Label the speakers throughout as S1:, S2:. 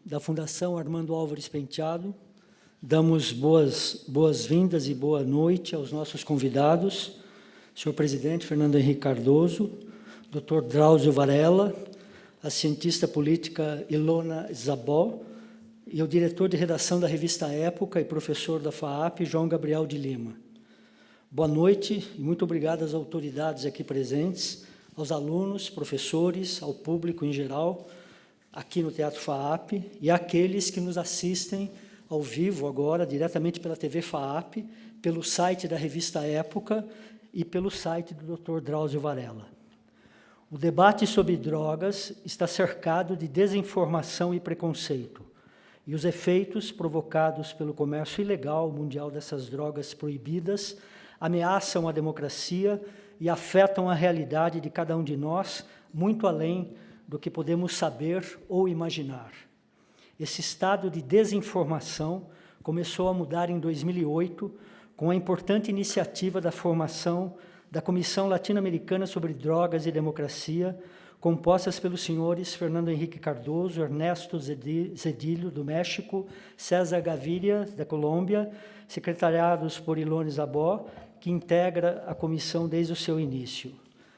S1: da Fundação Armando Álvares Penteado, damos boas-vindas e boa noite aos nossos convidados, senhor presidente Fernando Henrique Cardoso, Dr. Drauzio Varela, a cientista política Ilona Szabó e o diretor de redação da revista Época e professor da FAAP, João Gabriel de Lima. Boa noite e muito obrigado às autoridades aqui presentes, aos alunos, professores, ao público em geral, aqui no Teatro FAAP, e àqueles que nos assistem ao vivo agora, diretamente pela TV FAAP, pelo site da revista Época e pelo site do Dr. Drauzio Varela. O debate sobre drogas está cercado de desinformação e preconceito, e os efeitos provocados pelo comércio ilegal mundial dessas drogas proibidas ameaçam a democracia e afetam a realidade de cada um de nós, muito além do que podemos saber ou imaginar. Esse estado de desinformação começou a mudar em 2008, com a importante iniciativa da formação da Comissão Latino-Americana sobre Drogas e Democracia, compostas pelos senhores Fernando Henrique Cardoso, Ernesto Zedillo, do México, César Gaviria, da Colômbia, secretariados por Ilona Szabó, que integra a comissão desde o seu início.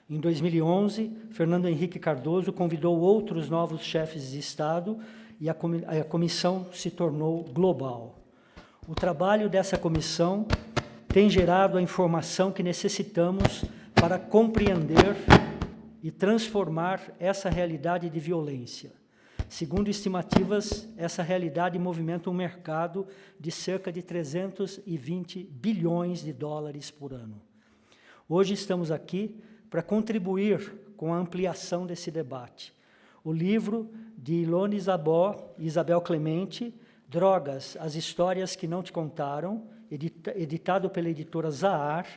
S1: Em 2011, Fernando Henrique Cardoso convidou outros novos chefes de Estado e a comissão se tornou global. O trabalho dessa comissão tem gerado a informação que necessitamos para compreender e transformar essa realidade de violência. Segundo estimativas, essa realidade movimenta um mercado de cerca de 320 bilhões de dólares por ano. Hoje estamos aqui para contribuir com a ampliação desse debate. O livro de Ilona Szabó e Isabel Clemente, Drogas, as histórias que não te contaram, editado pela editora Zahar,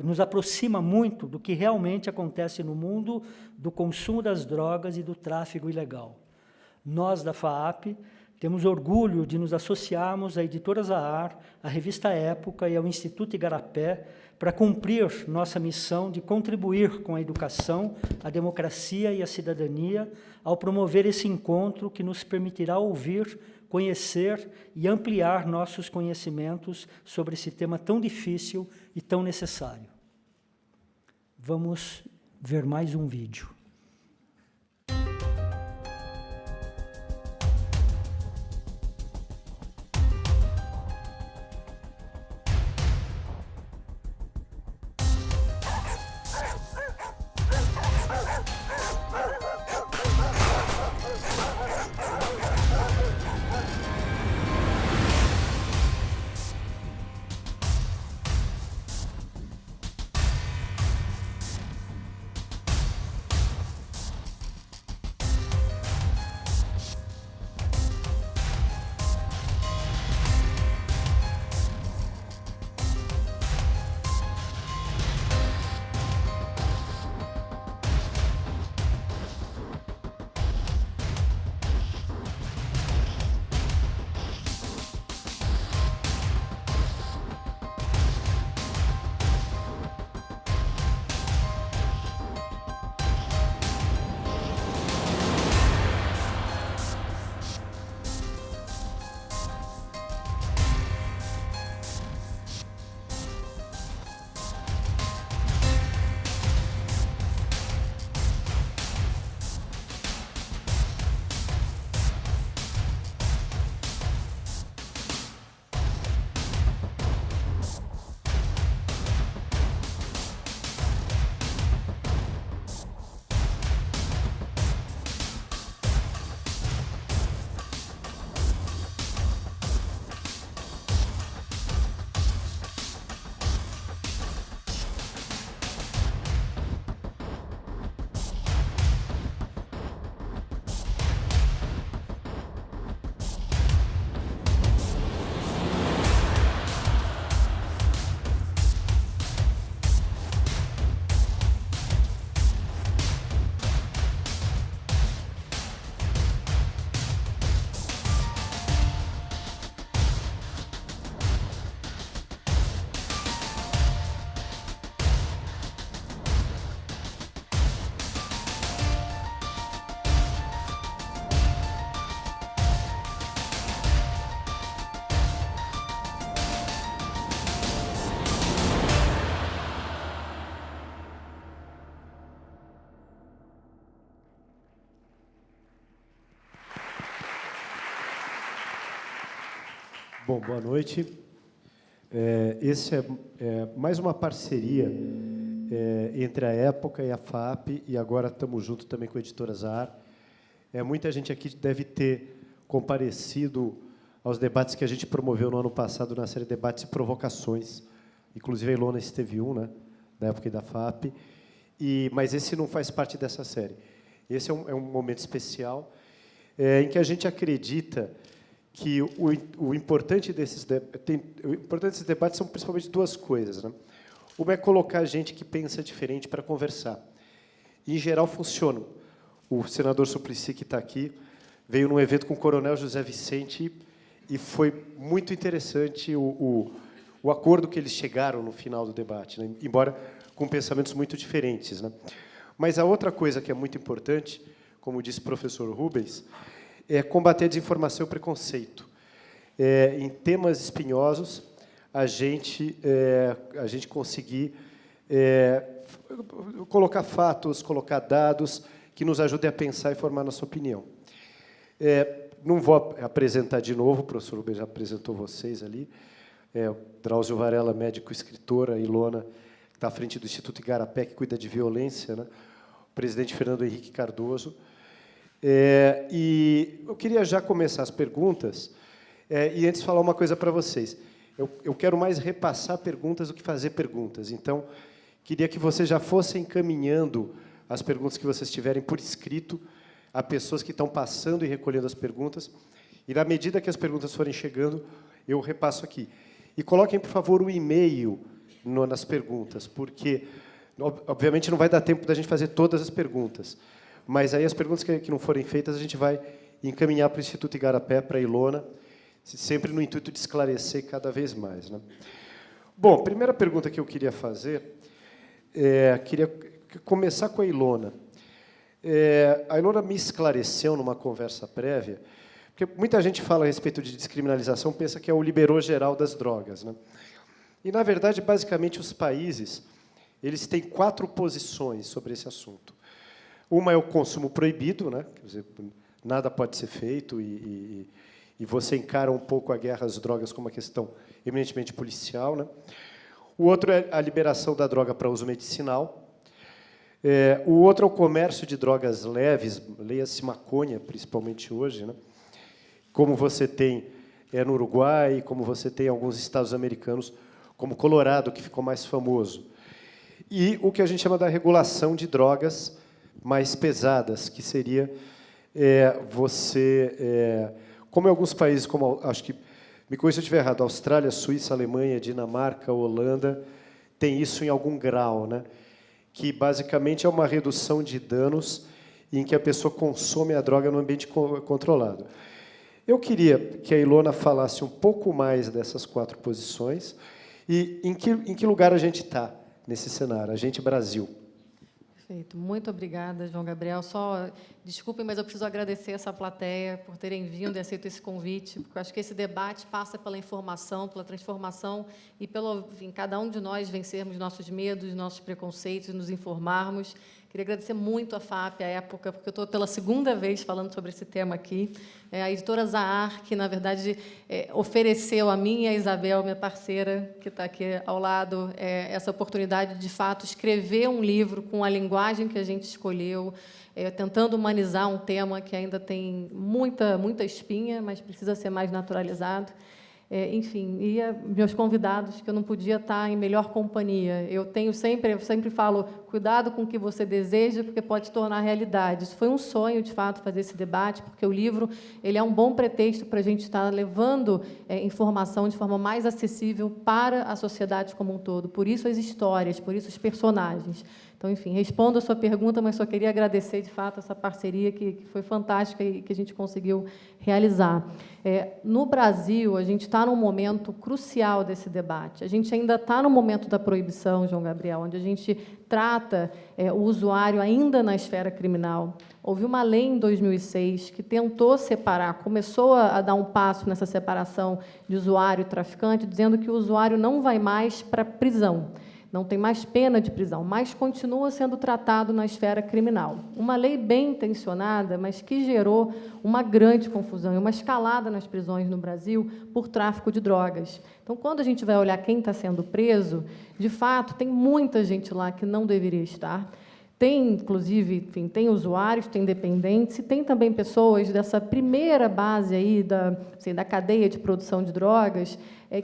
S1: nos aproxima muito do que realmente acontece no mundo do consumo das drogas e do tráfico ilegal. Nós, da FAAP, temos orgulho de nos associarmos à editora Zahar, à revista Época e ao Instituto Igarapé para cumprir nossa missão de contribuir com a educação, a democracia e a cidadania ao promover esse encontro que nos permitirá ouvir, conhecer e ampliar nossos conhecimentos sobre esse tema tão difícil e tão necessário. Vamos ver mais um vídeo.
S2: Bom, boa noite. Esse é mais uma parceria entre a Época e a FAP, e agora estamos juntos também com a Editora Zahar. Muita gente aqui deve ter comparecido aos debates que a gente promoveu no ano passado na série Debates e Provocações. Inclusive, a Ilona esteve na Época e da FAP, mas esse não faz parte dessa série. Esse é um momento especial em que a gente acredita que o importante desses debates são principalmente duas coisas, né? Uma é colocar gente que pensa diferente para conversar. E, em geral, funciona. O senador Suplicy, que está aqui, veio num evento com o coronel José Vicente e foi muito interessante o acordo que eles chegaram no final do debate, né? Embora com pensamentos muito diferentes, né? Mas a outra coisa que é muito importante, como disse o professor Rubens, é combater a desinformação e o preconceito. Em temas espinhosos, a gente conseguir colocar fatos, colocar dados que nos ajudem a pensar e formar nossa opinião. Não vou apresentar de novo, o professor Rubens já apresentou vocês ali. Drauzio Varela, médico, escritora, a Ilona, que está à frente do Instituto Igarapé, que cuida de violência, né? O presidente Fernando Henrique Cardoso. E eu queria já começar as perguntas, e antes falar uma coisa para vocês. Eu quero mais repassar perguntas do que fazer perguntas. Então, queria que vocês já fossem encaminhando as perguntas que vocês tiverem por escrito a pessoas que estão passando e recolhendo as perguntas, e, na medida que as perguntas forem chegando, eu repasso aqui. E coloquem, por favor, o e-mail nas perguntas, porque, obviamente, não vai dar tempo da gente fazer todas as perguntas, mas aí as perguntas que não forem feitas, a gente vai encaminhar para o Instituto Igarapé, para a Ilona, sempre no intuito de esclarecer cada vez mais, né? Bom, a primeira pergunta que eu queria fazer, queria começar com a Ilona. A Ilona me esclareceu numa conversa prévia, porque muita gente fala a respeito de descriminalização, pensa que é o liberou geral das drogas, né? E, na verdade, basicamente, os países eles têm 4 posições sobre esse assunto. Uma é o consumo proibido, né? Quer dizer, nada pode ser feito, e você encara um pouco a guerra às drogas como uma questão eminentemente policial, né? O outro é a liberação da droga para uso medicinal. O outro é o comércio de drogas leves, leia-se maconha, principalmente hoje, né? Como você tem no Uruguai, como você tem em alguns estados americanos, como Colorado, que ficou mais famoso. E o que a gente chama da regulação de drogas mais pesadas, que seria como em alguns países, como acho que, me corrija se eu estiver errado, Austrália, Suíça, Alemanha, Dinamarca, Holanda, tem isso em algum grau, né? Que basicamente é uma redução de danos em que a pessoa consome a droga no ambiente controlado. Eu queria que a Ilona falasse um pouco mais dessas 4 posições e em que lugar a gente está nesse cenário, a gente Brasil.
S3: Perfeito. Muito obrigada, João Gabriel. Só, desculpem, mas eu preciso agradecer essa plateia por terem vindo e aceito esse convite, porque eu acho que esse debate passa pela informação, pela transformação e pelo, enfim, cada um de nós vencermos nossos medos, nossos preconceitos, nos informarmos. Queria agradecer muito a FAP, à Época, porque eu estou pela 2ª vez falando sobre esse tema aqui. A Editora Zahar, que, na verdade, ofereceu a mim e a Isabel, minha parceira, que está aqui ao lado, essa oportunidade de, fato, escrever um livro com a linguagem que a gente escolheu, tentando humanizar um tema que ainda tem muita espinha, mas precisa ser mais naturalizado. Enfim, e meus convidados, que eu não podia estar em melhor companhia. Eu sempre falo, cuidado com o que você deseja, porque pode se tornar realidade. Isso foi um sonho, de fato, fazer esse debate, porque o livro ele é um bom pretexto para a gente estar levando informação de forma mais acessível para a sociedade como um todo. Por isso as histórias, por isso os personagens. Então, enfim, respondo a sua pergunta, mas só queria agradecer, de fato, essa parceria que foi fantástica e que a gente conseguiu realizar. No Brasil, a gente está num momento crucial desse debate. A gente ainda está no momento da proibição, João Gabriel, onde a gente trata o usuário ainda na esfera criminal. Houve uma lei em 2006 que tentou separar, começou a dar um passo nessa separação de usuário e traficante, dizendo que o usuário não vai mais para a prisão. não tem mais pena de prisão, mas continua sendo tratado na esfera criminal. Uma lei bem intencionada, mas que gerou uma grande confusão e uma escalada nas prisões no Brasil por tráfico de drogas. Então, quando a gente vai olhar quem está sendo preso, de fato, tem muita gente lá que não deveria estar. Tem, inclusive, enfim, tem usuários, tem dependentes, e tem também pessoas dessa primeira base aí da cadeia de produção de drogas,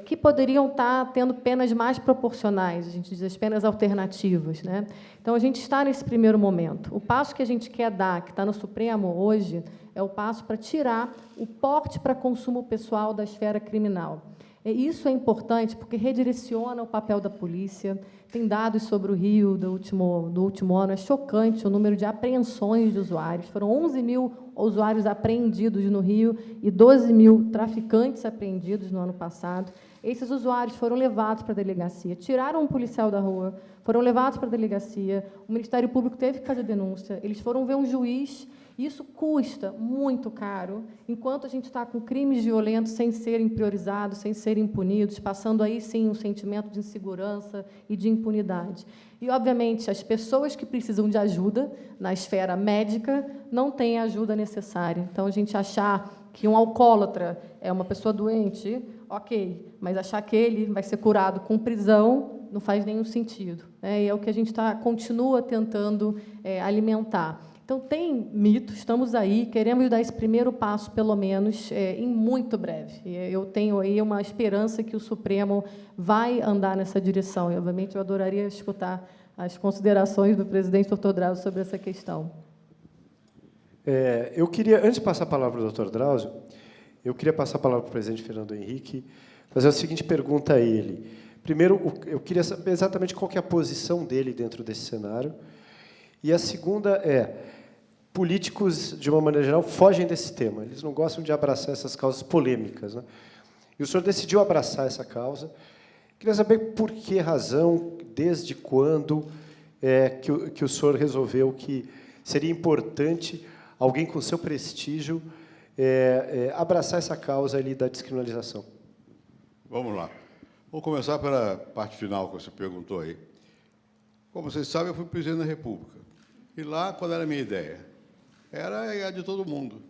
S3: que poderiam estar tendo penas mais proporcionais, a gente diz as penas alternativas, né? Então, a gente está nesse primeiro momento. O passo que a gente quer dar, que está no Supremo hoje, é o passo para tirar o porte para consumo pessoal da esfera criminal. Isso é importante porque redireciona o papel da polícia. Tem dados sobre o Rio do último ano, é chocante o número de apreensões de usuários. Foram 11 mil usuários apreendidos no Rio e 12 mil traficantes apreendidos no ano passado. Esses usuários foram levados para a delegacia, tiraram um policial da rua, foram levados para a delegacia, o Ministério Público teve que fazer denúncia, eles foram ver um juiz. Isso custa muito caro, enquanto a gente está com crimes violentos sem serem priorizados, sem serem punidos, passando aí, sim, um sentimento de insegurança e de impunidade. E, obviamente, as pessoas que precisam de ajuda na esfera médica não têm a ajuda necessária. Então, a gente achar que um alcoólatra é uma pessoa doente, ok, mas achar que ele vai ser curado com prisão não faz nenhum sentido, né? E é o que a gente continua tentando alimentar. Então, tem mito, estamos aí, queremos dar esse primeiro passo, pelo menos, em muito breve. Eu tenho aí uma esperança que o Supremo vai andar nessa direção. E, obviamente, eu adoraria escutar as considerações do presidente Dr. Drauzio sobre essa questão.
S2: Eu queria, antes de passar a palavra para o Dr. Drauzio, eu queria passar a palavra para o presidente Fernando Henrique, fazer a seguinte pergunta a ele. Primeiro, eu queria saber exatamente qual que é a posição dele dentro desse cenário. E a segunda políticos, de uma maneira geral, fogem desse tema. Eles não gostam de abraçar essas causas polêmicas, né? E o senhor decidiu abraçar essa causa. Queria saber por que razão, desde quando que o senhor resolveu que seria importante alguém com seu prestígio abraçar essa causa ali da descriminalização.
S4: Vamos lá. Vamos começar pela parte final que você perguntou aí. Como vocês sabem, eu fui presidente da República. E lá, qual era a minha ideia? Era a de todo mundo.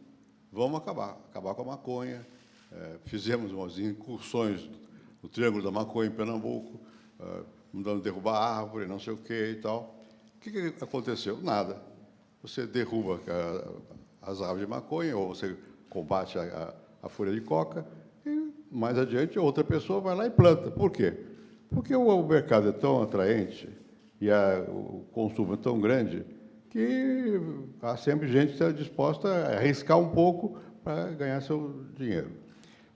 S4: Vamos acabar com a maconha. Fizemos umas incursões no Triângulo da Maconha, em Pernambuco, mandando derrubar árvore, não sei o quê e tal. O que aconteceu? Nada. Você derruba as árvores de maconha, ou você combate a folha de coca, e, mais adiante, outra pessoa vai lá e planta. Por quê? Porque o mercado é tão atraente e o consumo é tão grande que há sempre gente que está disposta a arriscar um pouco para ganhar seu dinheiro.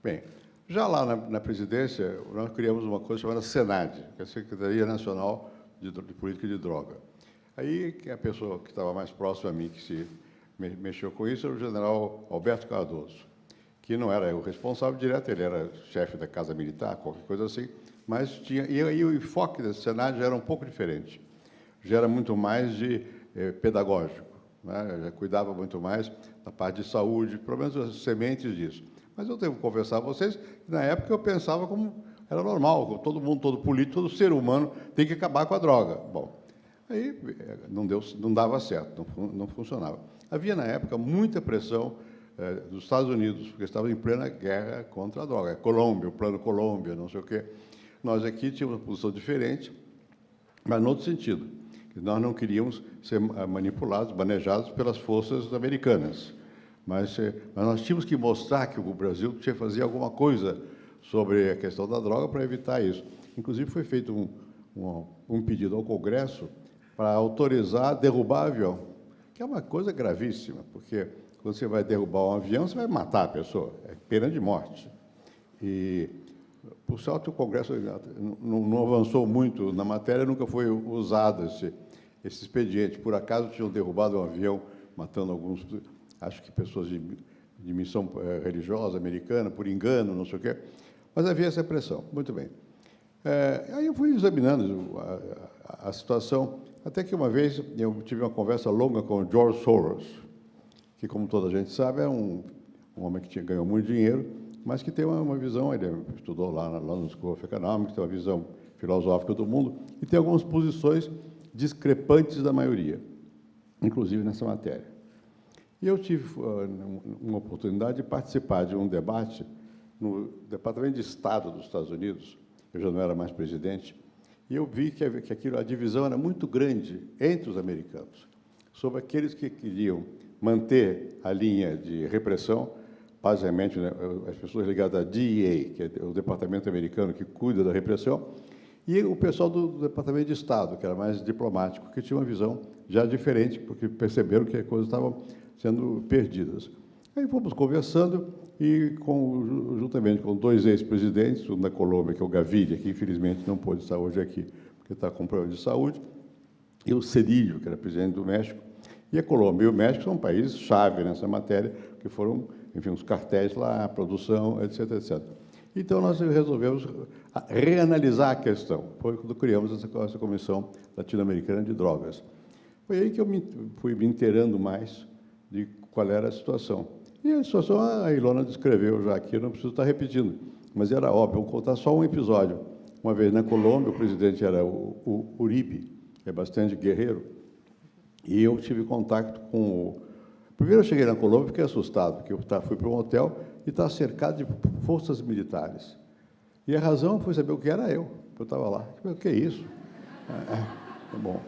S4: Bem, já lá na presidência, nós criamos uma coisa chamada SENAD, que é a Secretaria Nacional de Política de Droga. Aí, a pessoa que estava mais próxima a mim, que se mexeu com isso, era o general Alberto Cardoso, que não era o responsável direto, ele era chefe da Casa Militar, qualquer coisa assim, mas tinha... E aí o enfoque da SENAD já era um pouco diferente. Já era muito mais de pedagógico, né? Já cuidava muito mais da parte de saúde, pelo menos as sementes disso. Mas eu devo confessar a vocês que, na época, eu pensava como era normal, como todo mundo, todo político, todo ser humano tem que acabar com a droga. Bom, aí não dava certo, não funcionava. Havia, na época, muita pressão dos Estados Unidos, porque estavam em plena guerra contra a droga. Colômbia, o Plano Colômbia, não sei o quê. Nós aqui tínhamos uma posição diferente, mas no outro sentido. Nós não queríamos ser manipulados, manejados pelas forças americanas. Mas nós tínhamos que mostrar que o Brasil tinha que fazer alguma coisa sobre a questão da droga para evitar isso. Inclusive, foi feito um pedido ao Congresso para autorizar derrubar avião, que é uma coisa gravíssima, porque quando você vai derrubar um avião, você vai matar a pessoa, é pena de morte. E, por sorte, o Congresso não avançou muito na matéria, nunca foi usado esse expediente. Por acaso, tinham derrubado um avião, matando alguns, acho que pessoas de missão religiosa americana, por engano, não sei o quê. Mas havia essa pressão. Muito bem. Aí eu fui examinando a situação, até que uma vez eu tive uma conversa longa com o George Soros, que, como toda a gente sabe, é um homem que ganhou muito dinheiro, mas que tem uma visão, ele estudou lá no School of Economics, tem uma visão filosófica do mundo, e tem algumas posições discrepantes da maioria, inclusive nessa matéria. E eu tive uma oportunidade de participar de um debate no Departamento de Estado dos Estados Unidos, eu já não era mais presidente, e eu vi que a divisão era muito grande entre os americanos, sobre aqueles que queriam manter a linha de repressão, basicamente, né, as pessoas ligadas à DEA, que é o departamento americano que cuida da repressão, e o pessoal do Departamento de Estado, que era mais diplomático, que tinha uma visão já diferente, porque perceberam que as coisas estavam sendo perdidas. Aí fomos conversando, e juntamente com 2 ex-presidentes, um da Colômbia, que é o Gaviria, que infelizmente não pôde estar hoje aqui, porque está com problema de saúde, e o Cedillo, que era presidente do México, e a Colômbia e o México são países-chave nessa matéria, que foram, enfim, os cartéis lá, a produção, etc., etc. Então, nós resolvemos reanalisar a questão. Foi quando criamos essa Comissão Latino-Americana de Drogas. Foi aí que eu fui me inteirando mais de qual era a situação. E a situação, a Ilona descreveu já aqui, eu não preciso estar repetindo, mas era óbvio, vou contar só um episódio. Uma vez na Colômbia, o presidente era o Uribe, que é bastante guerreiro, e eu tive contato com o... Primeiro eu cheguei na Colômbia e fiquei assustado, porque eu fui para um hotel e estava cercado de forças militares. E a razão foi saber o que era eu estava lá. O que é isso? Bom,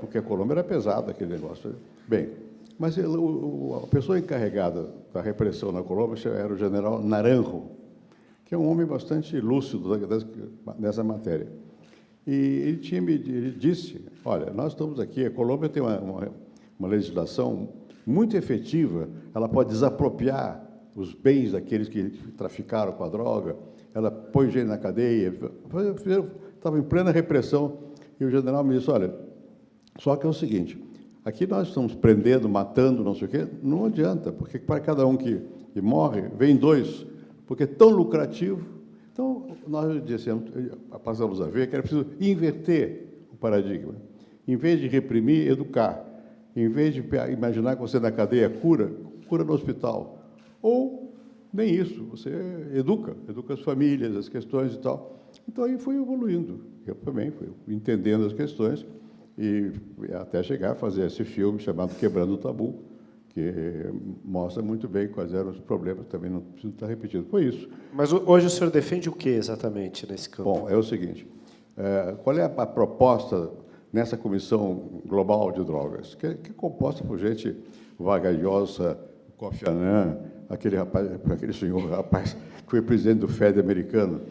S4: porque a Colômbia era pesada, aquele negócio. Bem, mas a pessoa encarregada da repressão na Colômbia era o general Naranjo, que é um homem bastante lúcido nessa matéria. E ele disse, olha, nós estamos aqui, a Colômbia tem uma legislação muito efetiva, ela pode desapropriar os bens daqueles que traficaram com a droga, ela põe gente na cadeia, estava em plena repressão, e o general me disse, olha, só que é o seguinte, aqui nós estamos prendendo, matando, não sei o quê, não adianta, porque para cada um que morre, vem 2, porque é tão lucrativo. Então, nós dissemos, passamos a ver que era preciso inverter o paradigma. Em vez de reprimir, educar. Em vez de imaginar que você na cadeia cura no hospital. Ou nem isso, você educa as famílias, as questões e tal. Então, aí foi evoluindo. Eu também fui entendendo as questões e até chegar a fazer esse filme chamado Quebrando o Tabu, que mostra muito bem quais eram os problemas, também não preciso estar repetindo. Foi isso.
S2: Mas hoje o senhor defende o que exatamente nesse campo?
S4: Bom, é o seguinte, qual é a proposta nessa Comissão Global de Drogas, que é composta por gente vagarosa, Kofi Annan, aquele senhor rapaz que foi presidente do FED americano.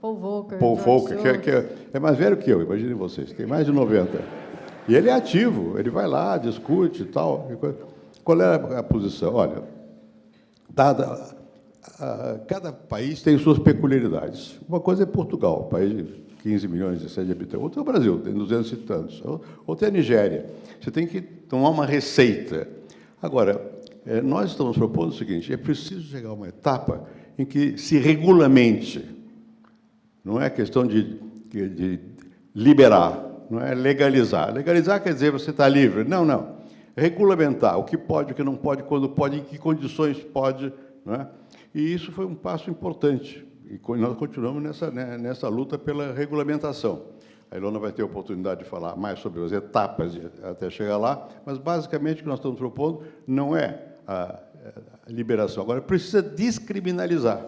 S3: Paul Volcker.
S4: Paul Volcker, que é mais velho que eu, imaginem vocês, tem mais de 90. E ele é ativo, ele vai lá, discute e tal. Qual é a posição? Olha, cada país tem suas peculiaridades. Uma coisa é Portugal, país de 15 milhões de habitantes. Outro é o Brasil, tem 200 e tantos. Outro é a Nigéria. Você tem que tomar uma receita. Agora, nós estamos propondo o seguinte, é preciso chegar a uma etapa em que se regulamente, não é questão de liberar, não é legalizar. Legalizar quer dizer você está livre. Não, não. Regulamentar o que pode, o que não pode, quando pode, em que condições pode. Não é? E isso foi um passo importante. E nós continuamos nessa luta pela regulamentação. A Ilona vai ter a oportunidade de falar mais sobre as etapas até chegar lá, mas, basicamente, o que nós estamos propondo não é a liberação. Agora, precisa descriminalizar.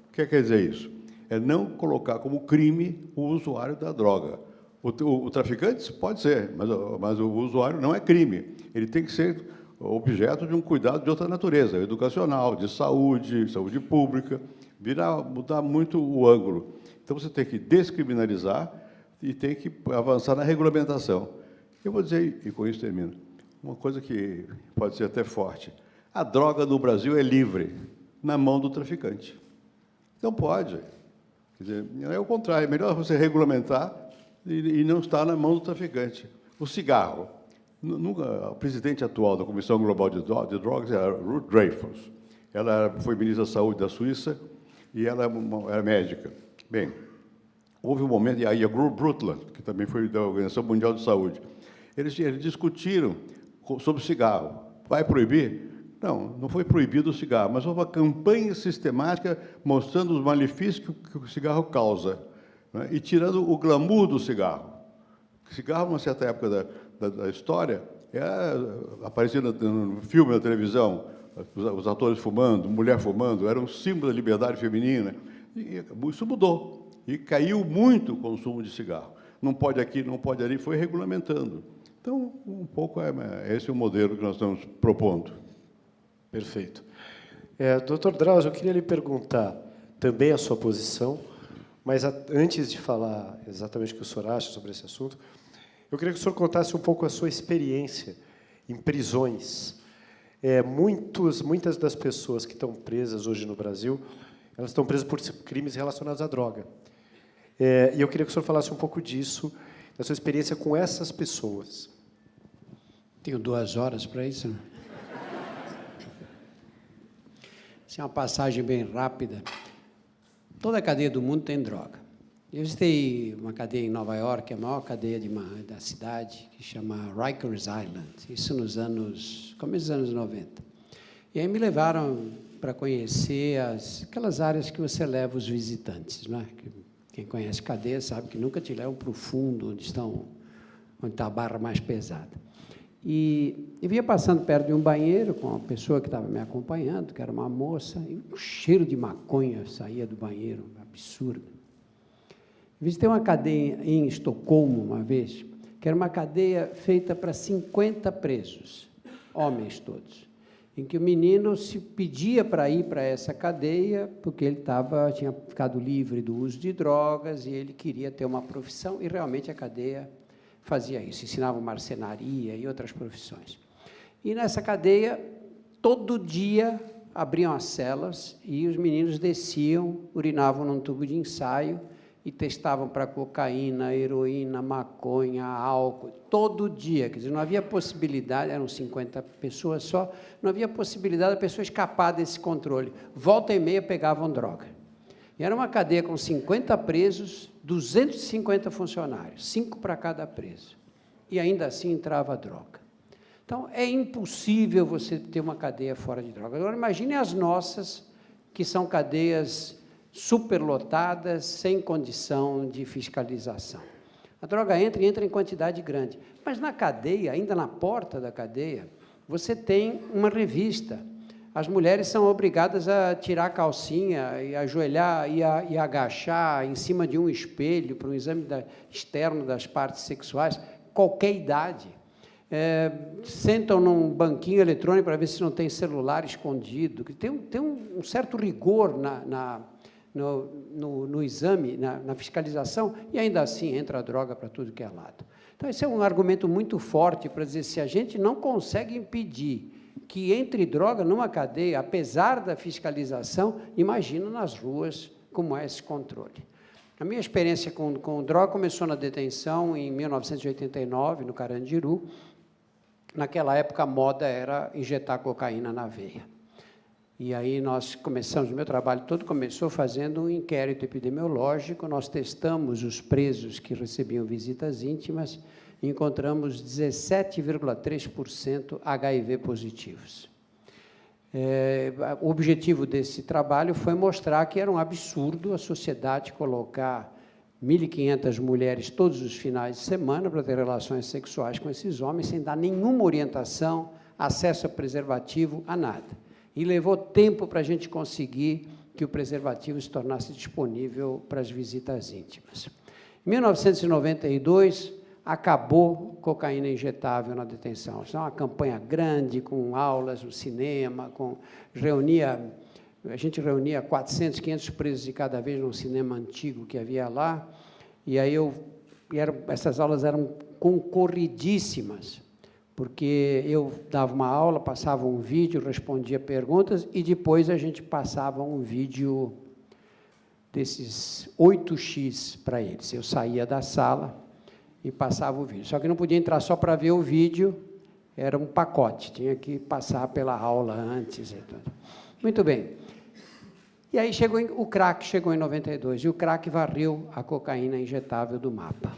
S4: O que quer dizer isso? É não colocar como crime o usuário da droga. O traficante pode ser, mas o usuário não é crime. Ele tem que ser objeto de um cuidado de outra natureza, educacional, de saúde pública, mudar muito o ângulo. Então, você tem que descriminalizar e tem que avançar na regulamentação. Eu vou dizer, e com isso termino, uma coisa que pode ser até forte. A droga no Brasil é livre, na mão do traficante. Não pode. Quer dizer, é o contrário, é melhor você regulamentar e não estar na mão do traficante. O cigarro. O presidente atual da Comissão Global de Drogas era Ruth Dreyfus. Ela foi ministra da Saúde da Suíça e ela era médica. Bem, houve um momento, e aí a Brundtland, que também foi da Organização Mundial de Saúde, eles discutiram sobre o cigarro. Vai proibir? Não foi proibido o cigarro, mas houve uma campanha sistemática mostrando os malefícios que o cigarro causa. né, e tirando o glamour do cigarro. O cigarro, numa certa época da história, aparecia no filme, na televisão, os atores fumando, mulher fumando, era um símbolo da liberdade feminina. E isso mudou. E caiu muito o consumo de cigarro. Não pode aqui, não pode ali, foi regulamentando. Então, um pouco esse é o modelo que nós estamos propondo.
S2: Perfeito. Dr. Drauzio, eu queria lhe perguntar também a sua posição, mas antes de falar exatamente o que o senhor acha sobre esse assunto, eu queria que o senhor contasse um pouco a sua experiência em prisões. Muitas das pessoas que estão presas hoje no Brasil, elas estão presas por crimes relacionados à droga. E eu queria que o senhor falasse um pouco disso, da sua experiência com essas pessoas.
S5: Tenho 2 horas para isso. Essa é uma passagem bem rápida. Toda a cadeia do mundo tem droga. Eu visitei uma cadeia em Nova York, a maior cadeia da cidade, que chama Rikers Island, isso começo dos anos 90. E aí me levaram para conhecer aquelas áreas que você leva os visitantes, não é? Quem conhece cadeia sabe que nunca te levam para o fundo, onde está a barra mais pesada. E eu vinha passando perto de um banheiro com uma pessoa que estava me acompanhando, que era uma moça, e um cheiro de maconha saía do banheiro, absurdo. Visitei uma cadeia em Estocolmo uma vez, que era uma cadeia feita para 50 presos, homens todos, em que o menino se pedia para ir para essa cadeia porque ele tinha ficado livre do uso de drogas e ele queria ter uma profissão, e realmente a cadeia fazia isso, ensinava marcenaria e outras profissões. E nessa cadeia, todo dia abriam as celas e os meninos desciam, urinavam num tubo de ensaio e testavam para cocaína, heroína, maconha, álcool, todo dia. Quer dizer, não havia possibilidade, eram 50 pessoas só, não havia possibilidade da pessoa escapar desse controle. Volta e meia pegavam droga. E era uma cadeia com 50 presos, 250 funcionários, 5 para cada preso. E ainda assim entrava droga. Então, é impossível você ter uma cadeia fora de droga. Agora, imagine as nossas, que são cadeias superlotadas, sem condição de fiscalização. A droga entra em quantidade grande. Mas na cadeia, ainda na porta da cadeia, você tem uma revista. As mulheres são obrigadas a tirar a calcinha e ajoelhar e agachar em cima de um espelho para um exame externo das partes sexuais, qualquer idade. Sentam num banquinho eletrônico para ver se não tem celular escondido. Tem um certo rigor no exame, na fiscalização, e ainda assim entra a droga para tudo que é lado. Então, esse é um argumento muito forte para dizer, se a gente não consegue impedir que entre droga numa cadeia, apesar da fiscalização, imagina nas ruas como é esse controle. A minha experiência com droga começou na detenção em 1989, no Carandiru. Naquela época, a moda era injetar cocaína na veia. E aí nós começamos, o meu trabalho todo começou fazendo um inquérito epidemiológico, nós testamos os presos que recebiam visitas íntimas, e encontramos 17,3% HIV positivos. O objetivo desse trabalho foi mostrar que era um absurdo a sociedade colocar 1.500 mulheres todos os finais de semana para ter relações sexuais com esses homens, sem dar nenhuma orientação, acesso a preservativo, a nada. E levou tempo para a gente conseguir que o preservativo se tornasse disponível para as visitas íntimas. Em 1992, acabou cocaína injetável na detenção. Isso é uma campanha grande, com aulas no cinema, a gente reunia 400, 500 presos de cada vez num cinema antigo que havia lá, e aí essas aulas eram concorridíssimas, porque eu dava uma aula, passava um vídeo, respondia perguntas, e depois a gente passava um vídeo desses 8x para eles. Eu saía da sala e passava o vídeo. Só que não podia entrar só para ver o vídeo, era um pacote, tinha que passar pela aula antes. E tudo. Muito bem. E aí o crack chegou em 92, e o crack varreu a cocaína injetável do mapa.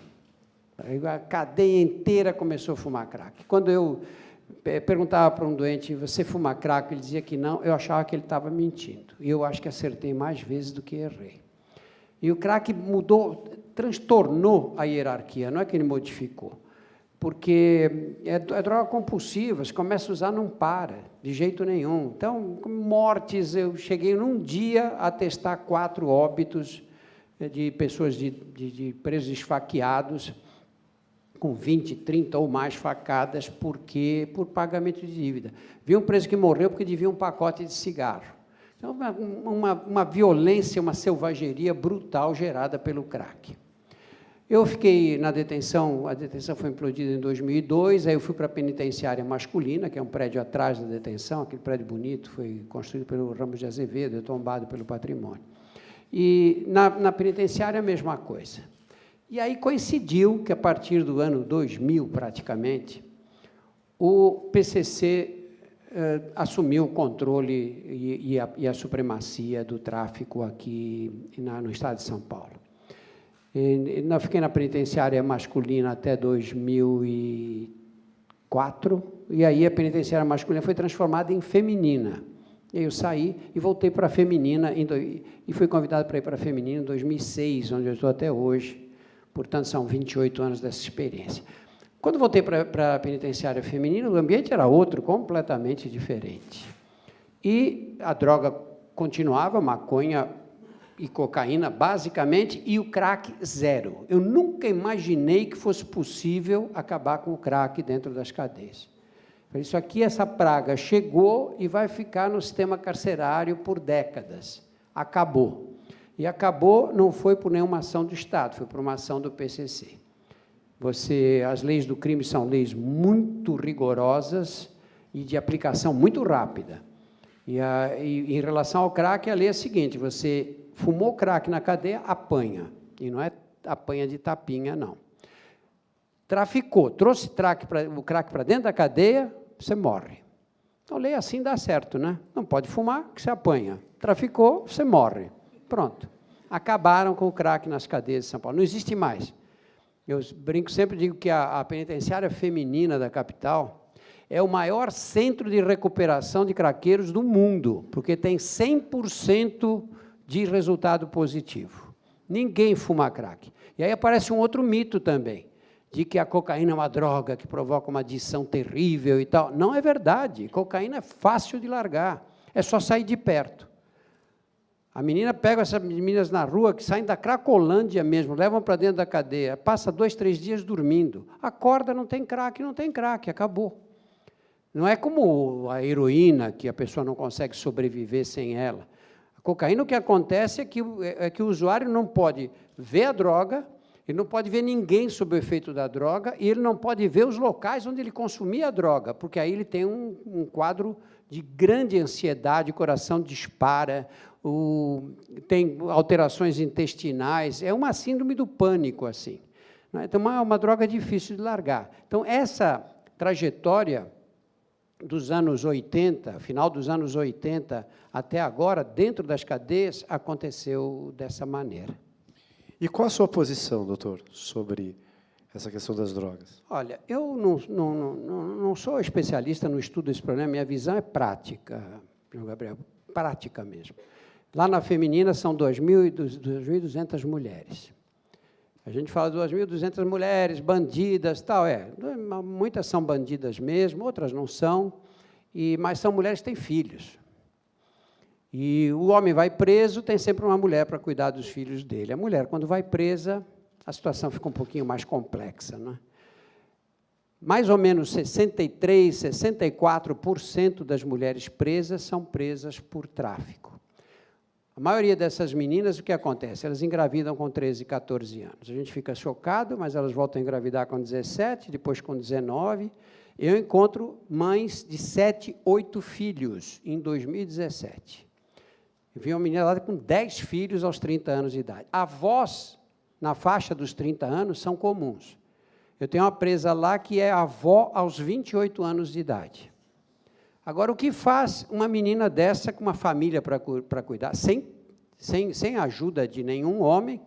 S5: A cadeia inteira começou a fumar crack. Quando eu perguntava para um doente, você fuma crack? Ele dizia que não, eu achava que ele estava mentindo. E eu acho que acertei mais vezes do que errei. E o crack mudou transtornou a hierarquia, não é que ele modificou. Porque é droga compulsiva, você começa a usar, não para, de jeito nenhum. Então, mortes, eu cheguei num dia a testar 4 óbitos de pessoas de presos esfaqueados, com 20, 30 ou mais facadas, por pagamento de dívida. Vi um preso que morreu porque devia um pacote de cigarro. Então, uma violência, uma selvageria brutal gerada pelo crack. Eu fiquei na detenção, a detenção foi implodida em 2002, aí eu fui para a penitenciária masculina, que é um prédio atrás da detenção, aquele prédio bonito, foi construído pelo Ramos de Azevedo, é tombado pelo patrimônio. E na penitenciária a mesma coisa. E aí coincidiu que, a partir do ano 2000, praticamente, o PCC assumiu o controle e a supremacia do tráfico aqui no estado de São Paulo. Eu fiquei na penitenciária masculina até 2004, e aí a penitenciária masculina foi transformada em feminina. E aí eu saí e voltei para a feminina, e fui convidado para ir para a feminina em 2006, onde eu estou até hoje. Portanto, são 28 anos dessa experiência. Quando voltei para a penitenciária feminina, o ambiente era outro, completamente diferente. E a droga continuava, maconha e cocaína, basicamente, e o crack zero. Eu nunca imaginei que fosse possível acabar com o crack dentro das cadeias. Isso aqui, essa praga chegou e vai ficar no sistema carcerário por décadas. Acabou. E acabou, não foi por nenhuma ação do Estado, foi por uma ação do PCC. As leis do crime são leis muito rigorosas e de aplicação muito rápida. E em relação ao crack, a lei é a seguinte: você fumou crack na cadeia, apanha. E não é apanha de tapinha, não. Traficou, trouxe o crack para dentro da cadeia, você morre. Então, lei assim dá certo, né? Não pode fumar, que você apanha. Traficou, você morre. Pronto. Acabaram com o crack nas cadeias de São Paulo. Não existe mais. Eu brinco, sempre digo que a penitenciária feminina da capital é o maior centro de recuperação de craqueiros do mundo, porque tem 100% de resultado positivo. Ninguém fuma crack. E aí aparece um outro mito também, de que a cocaína é uma droga que provoca uma adição terrível e tal. Não é verdade. Cocaína é fácil de largar. É só sair de perto. A menina pega essas meninas na rua que saem da Cracolândia mesmo, levam para dentro da cadeia, passa 2, 3 dias dormindo. Acorda, não tem crack, acabou. Não é como a heroína, que a pessoa não consegue sobreviver sem ela. A cocaína, o que acontece é que o usuário não pode ver a droga, ele não pode ver ninguém sob o efeito da droga, e ele não pode ver os locais onde ele consumia a droga, porque aí ele tem um quadro de grande ansiedade, o coração dispara, tem alterações intestinais, é uma síndrome do pânico, assim. Então, é uma droga difícil de largar. Então, essa trajetória dos anos 80, final dos anos 80 até agora, dentro das cadeias, aconteceu dessa maneira.
S2: E qual a sua posição, doutor, sobre essa questão das drogas?
S5: Olha, eu não sou especialista no estudo desse problema, minha visão é prática, João Gabriel, prática mesmo. Lá na feminina são 2.200 mulheres. A gente fala 2.200 mulheres, bandidas, tal, muitas são bandidas mesmo, outras não são, mas são mulheres que têm filhos. E o homem vai preso, tem sempre uma mulher para cuidar dos filhos dele. A mulher, quando vai presa, a situação fica um pouquinho mais complexa, né? Mais ou menos 63%, 64% das mulheres presas são presas por tráfico. A maioria dessas meninas, o que acontece? Elas engravidam com 13, 14 anos. A gente fica chocado, mas elas voltam a engravidar com 17, depois com 19. Eu encontro mães de 7, 8 filhos em 2017. Eu vi uma menina lá com 10 filhos aos 30 anos de idade. Avós, na faixa dos 30 anos, são comuns. Eu tenho uma presa lá que é avó aos 28 anos de idade. Agora, o que faz uma menina dessa com uma família para cuidar, sem ajuda de nenhum homem,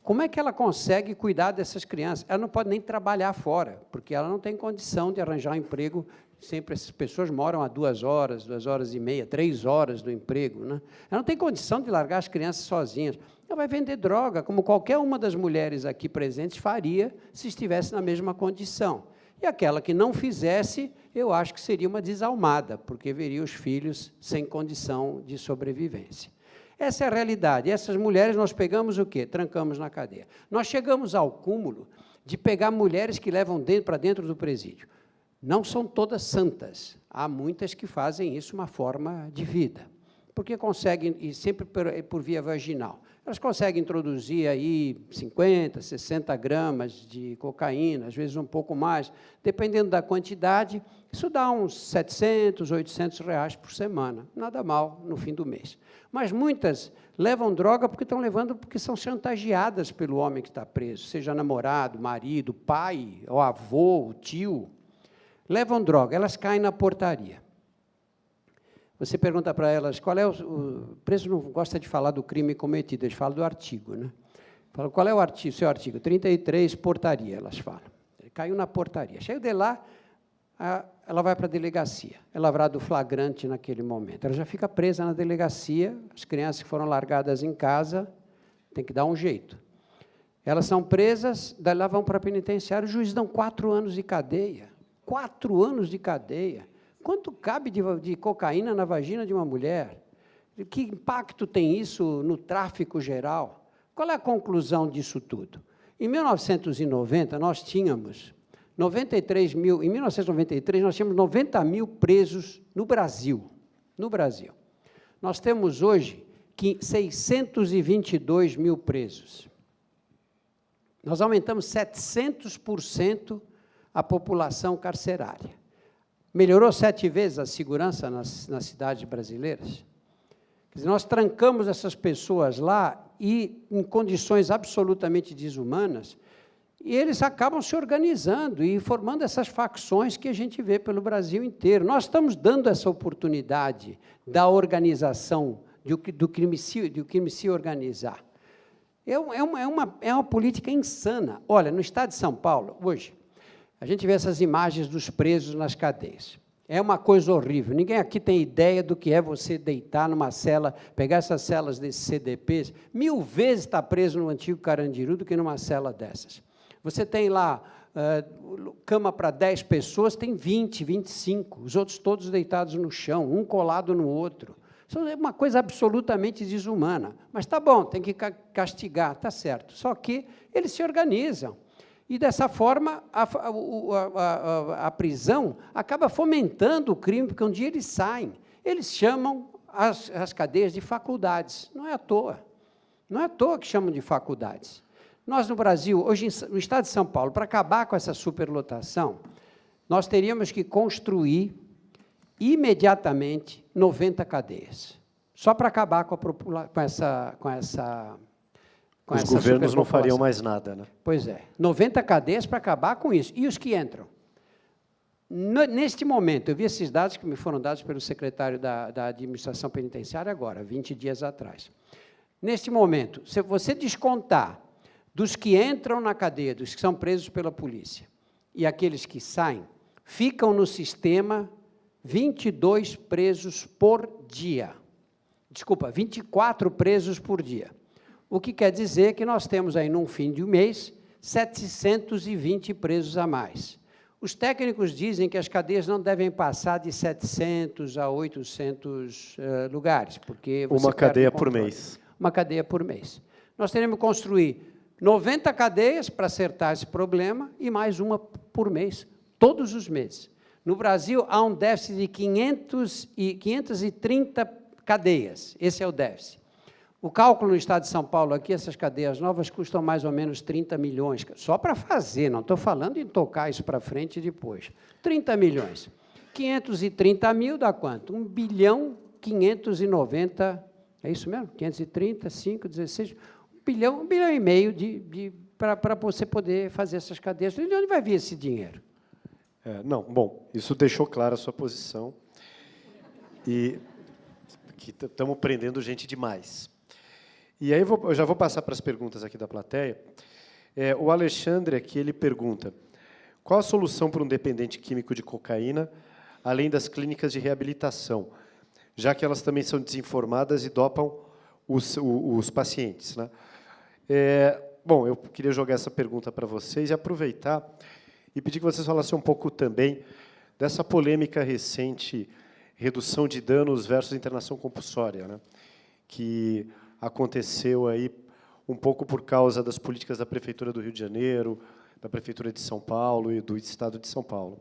S5: Como é que ela consegue cuidar dessas crianças? Ela não pode nem trabalhar fora, porque ela não tem condição de arranjar um emprego. Sempre essas pessoas moram a 2 horas e meia, 3 horas do emprego, né? Ela não tem condição de largar as crianças sozinhas. Ela vai vender droga, como qualquer uma das mulheres aqui presentes faria se estivesse na mesma condição. E aquela que não fizesse, eu acho que seria uma desalmada, porque veria os filhos sem condição de sobrevivência. Essa é a realidade. Essas mulheres nós pegamos o quê? Trancamos na cadeia. Nós chegamos ao cúmulo de pegar mulheres que levam para dentro do presídio. Não são todas santas. Há muitas que fazem isso uma forma de vida, porque conseguem, e sempre por via vaginal, elas conseguem introduzir aí 50, 60 gramas de cocaína, às vezes um pouco mais, dependendo da quantidade, isso dá uns 700, 800 reais por semana, nada mal no fim do mês. Mas muitas levam droga porque estão levando porque são chantageadas pelo homem que está preso, seja namorado, marido, pai, o avô, o tio. Levam droga, elas caem na portaria. Você pergunta para elas qual é o preso não gosta de falar do crime cometido, eles falam do artigo, né? Falam, qual é o artigo? Seu artigo 33, portaria, elas falam. Ele caiu na portaria. Chega de lá, ela vai para a delegacia. É lavrado flagrante naquele momento. Ela já fica presa na delegacia, as crianças que foram largadas em casa, tem que dar um jeito. Elas são presas, daí lá vão para a penitenciária, o juiz dão 4 anos de cadeia. 4 anos de cadeia. Quanto cabe de cocaína na vagina de uma mulher? Que impacto tem isso no tráfico geral? Qual é a conclusão disso tudo? Em 1990, nós tínhamos 93 mil, em 1993, nós tínhamos 90 mil presos no Brasil. No Brasil. Nós temos hoje 622 mil presos. Nós aumentamos 700% a população carcerária. Melhorou 7 vezes a segurança nas cidades brasileiras? Quer dizer, nós trancamos essas pessoas lá e em condições absolutamente desumanas, e eles acabam se organizando e formando essas facções que a gente vê pelo Brasil inteiro. Nós estamos dando essa oportunidade da organização, do crime se organizar. É uma política insana. Olha, no estado de São Paulo, hoje, a gente vê essas imagens dos presos nas cadeias. É uma coisa horrível. Ninguém aqui tem ideia do que é você deitar numa cela, pegar essas celas desses CDPs, 1000 vezes estar preso no antigo Carandiru do que numa cela dessas. Você tem lá cama para 10 pessoas, tem 20, 25, os outros todos deitados no chão, um colado no outro. Isso é uma coisa absolutamente desumana. Mas está bom, tem que castigar, está certo. Só que eles se organizam. E, dessa forma, a prisão acaba fomentando o crime, porque um dia eles saem. Eles chamam as cadeias de faculdades. Não é à toa. Não é à toa que chamam de faculdades. Nós, no Brasil, hoje, no estado de São Paulo, para acabar com essa superlotação, nós teríamos que construir imediatamente 90 cadeias. Só para acabar com essa
S2: Os governos não fariam mais nada, né?
S5: Pois é, 90 cadeias para acabar com isso. E os que entram? Neste momento, eu vi esses dados que me foram dados pelo secretário da Administração Penitenciária agora, 20 dias atrás. Neste momento, se você descontar dos que entram na cadeia, dos que são presos pela polícia, e aqueles que saem, ficam no sistema 22 presos por dia. Desculpa, 24 presos por dia. O que quer dizer que nós temos aí, num fim de um mês, 720 presos a mais. Os técnicos dizem que as cadeias não devem passar de 700 a 800 lugares, porque você
S2: uma cadeia
S5: perde o
S2: por
S5: controle.
S2: mês.
S5: Uma cadeia por mês. Nós teremos que construir 90 cadeias para acertar esse problema e mais uma por mês, todos os meses. No Brasil, há um déficit de 530 cadeias. Esse é o déficit. O cálculo no estado de São Paulo, aqui, essas cadeias novas custam mais ou menos 30 milhões, só para fazer, não estou falando em tocar isso para frente depois. 30 milhões. 530 mil dá quanto? 1 bilhão 590, é isso mesmo? 530, 5, 16, 1 bilhão e meio para você poder fazer essas cadeias. De onde vai vir esse dinheiro?
S2: Não, bom, isso deixou clara a sua posição. E que estamos prendendo gente demais. E aí eu já vou passar para as perguntas aqui da plateia. O Alexandre aqui, ele pergunta, qual a solução para um dependente químico de cocaína, além das clínicas de reabilitação, já que elas também são desinformadas e dopam os pacientes, né? Bom, eu queria jogar essa pergunta para vocês e aproveitar e pedir que vocês falassem um pouco também dessa polêmica recente, redução de danos versus internação compulsória, né? Que aconteceu aí um pouco por causa das políticas da Prefeitura do Rio de Janeiro, da Prefeitura de São Paulo e do Estado de São Paulo.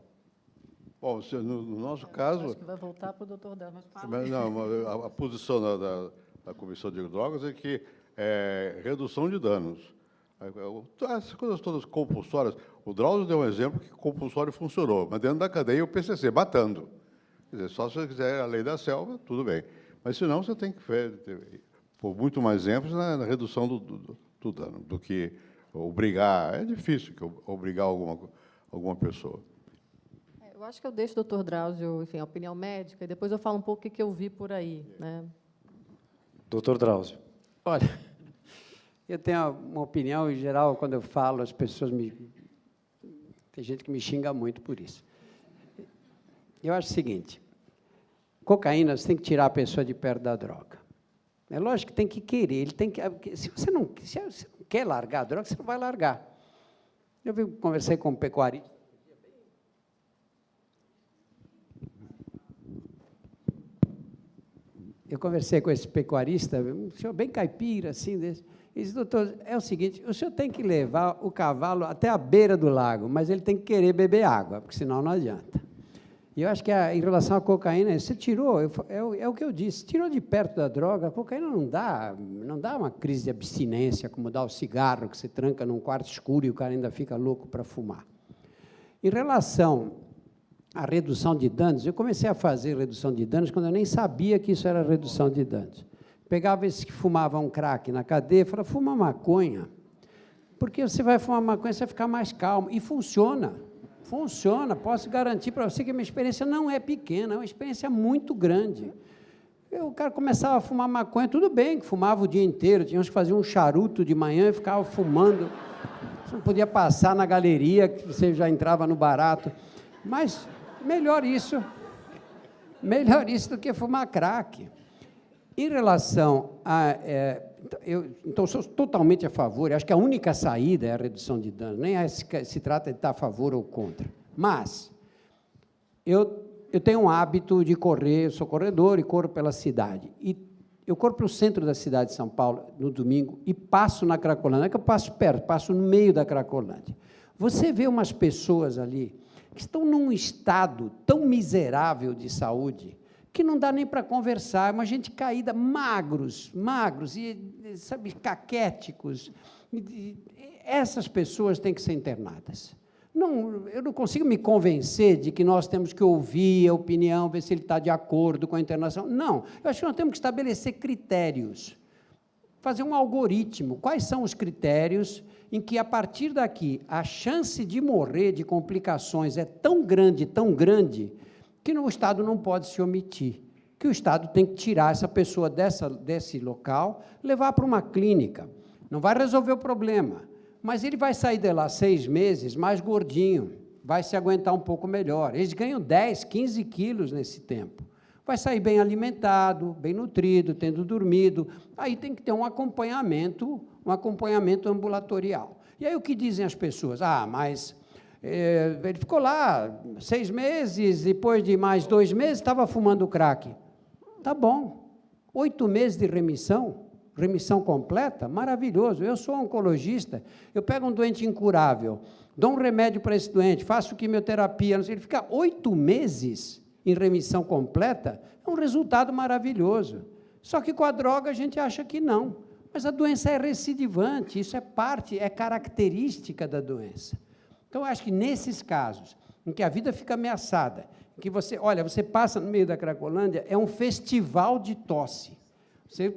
S4: Bom, no nosso caso...
S3: Acho que vai voltar para o doutor Drauzio.
S4: Mas não, a posição da Comissão de Drogas é que redução de danos. As coisas todas compulsórias... O Drauzio deu um exemplo que compulsório funcionou, mas dentro da cadeia o PCC, matando. Quer dizer, só se você quiser a lei da selva, tudo bem. Mas, senão, você tem que pôr muito mais ênfase na redução do dano, do que obrigar. É difícil obrigar alguma pessoa.
S3: Eu acho que eu deixo o doutor Drauzio, enfim, a opinião médica, e depois eu falo um pouco o que eu vi por aí, né?
S2: Doutor Drauzio.
S5: Olha, eu tenho uma opinião, em geral, quando eu falo, as pessoas tem gente que me xinga muito por isso. Eu acho o seguinte, cocaína, você tem que tirar a pessoa de perto da droga. É lógico que tem que querer, ele tem que... Se você não quer largar a droga, você não vai largar. Eu conversei com um pecuarista. Eu conversei com esse pecuarista, um senhor bem caipira, assim, desse. Ele disse, doutor, é o seguinte, o senhor tem que levar o cavalo até a beira do lago, mas ele tem que querer beber água, porque senão não adianta. E eu acho que, em relação à cocaína, você tirou, é o que eu disse, tirou de perto da droga, a cocaína não dá uma crise de abstinência, como dá o cigarro, que você tranca num quarto escuro e o cara ainda fica louco para fumar. Em relação à redução de danos, eu comecei a fazer redução de danos quando eu nem sabia que isso era redução de danos. Pegava esses que fumavam crack na cadeia e falava, fuma maconha, porque você vai fumar maconha, você vai ficar mais calmo. E funciona. Funciona, posso garantir para você que a minha experiência não é pequena, é uma experiência muito grande. O cara começava a fumar maconha, tudo bem, que fumava o dia inteiro, tinha uns que faziam um charuto de manhã e ficava fumando. Você não podia passar na galeria, que você já entrava no barato. Mas melhor isso do que fumar crack. Em relação a... Então, sou totalmente a favor, acho que a única saída é a redução de danos, nem se trata de estar a favor ou contra. Mas, eu tenho um hábito de correr, eu sou corredor e corro pela cidade. E eu corro para o centro da cidade de São Paulo, no domingo, e passo na Cracolândia, não é que eu passo perto, passo no meio da Cracolândia. Você vê umas pessoas ali que estão num estado tão miserável de saúde, que não dá nem para conversar, uma gente caída, magros, e, sabe, caquéticos. Essas pessoas têm que ser internadas. Eu não consigo me convencer de que nós temos que ouvir a opinião, ver se ele está de acordo com a internação. Não, eu acho que nós temos que estabelecer critérios, fazer um algoritmo. Quais são os critérios em que, a partir daqui, a chance de morrer de complicações é tão grande, que o Estado não pode se omitir, que o Estado tem que tirar essa pessoa desse local, levar para uma clínica. Não vai resolver o problema, mas ele vai sair de lá 6 meses mais gordinho, vai se aguentar um pouco melhor. Eles ganham 10, 15 quilos nesse tempo. Vai sair bem alimentado, bem nutrido, tendo dormido. Aí tem que ter um acompanhamento ambulatorial. E aí o que dizem as pessoas? Mas... ele ficou lá 6 meses, depois de mais 2 meses, estava fumando crack. Tá bom. 8 meses de remissão completa, maravilhoso. Eu sou oncologista, eu pego um doente incurável, dou um remédio para esse doente, faço quimioterapia, não sei, ele fica 8 meses em remissão completa, é um resultado maravilhoso. Só que com a droga a gente acha que não. Mas a doença é recidivante, isso é característica da doença. Então, eu acho que nesses casos, em que a vida fica ameaçada, em que você passa no meio da Cracolândia, é um festival de tosse.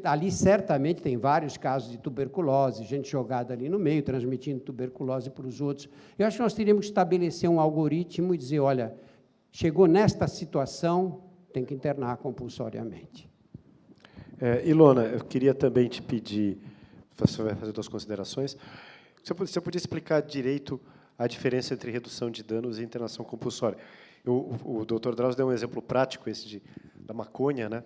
S5: Ali, certamente, tem vários casos de tuberculose, gente jogada ali no meio, transmitindo tuberculose para os outros. Eu acho que nós teríamos que estabelecer um algoritmo e dizer, olha, chegou nesta situação, tem que internar compulsoriamente.
S2: Ilona, eu queria também te pedir, você vai fazer suas considerações, se você podia explicar direito a diferença entre redução de danos e internação compulsória. O Dr. Drauzio deu um exemplo prático, esse da maconha, né?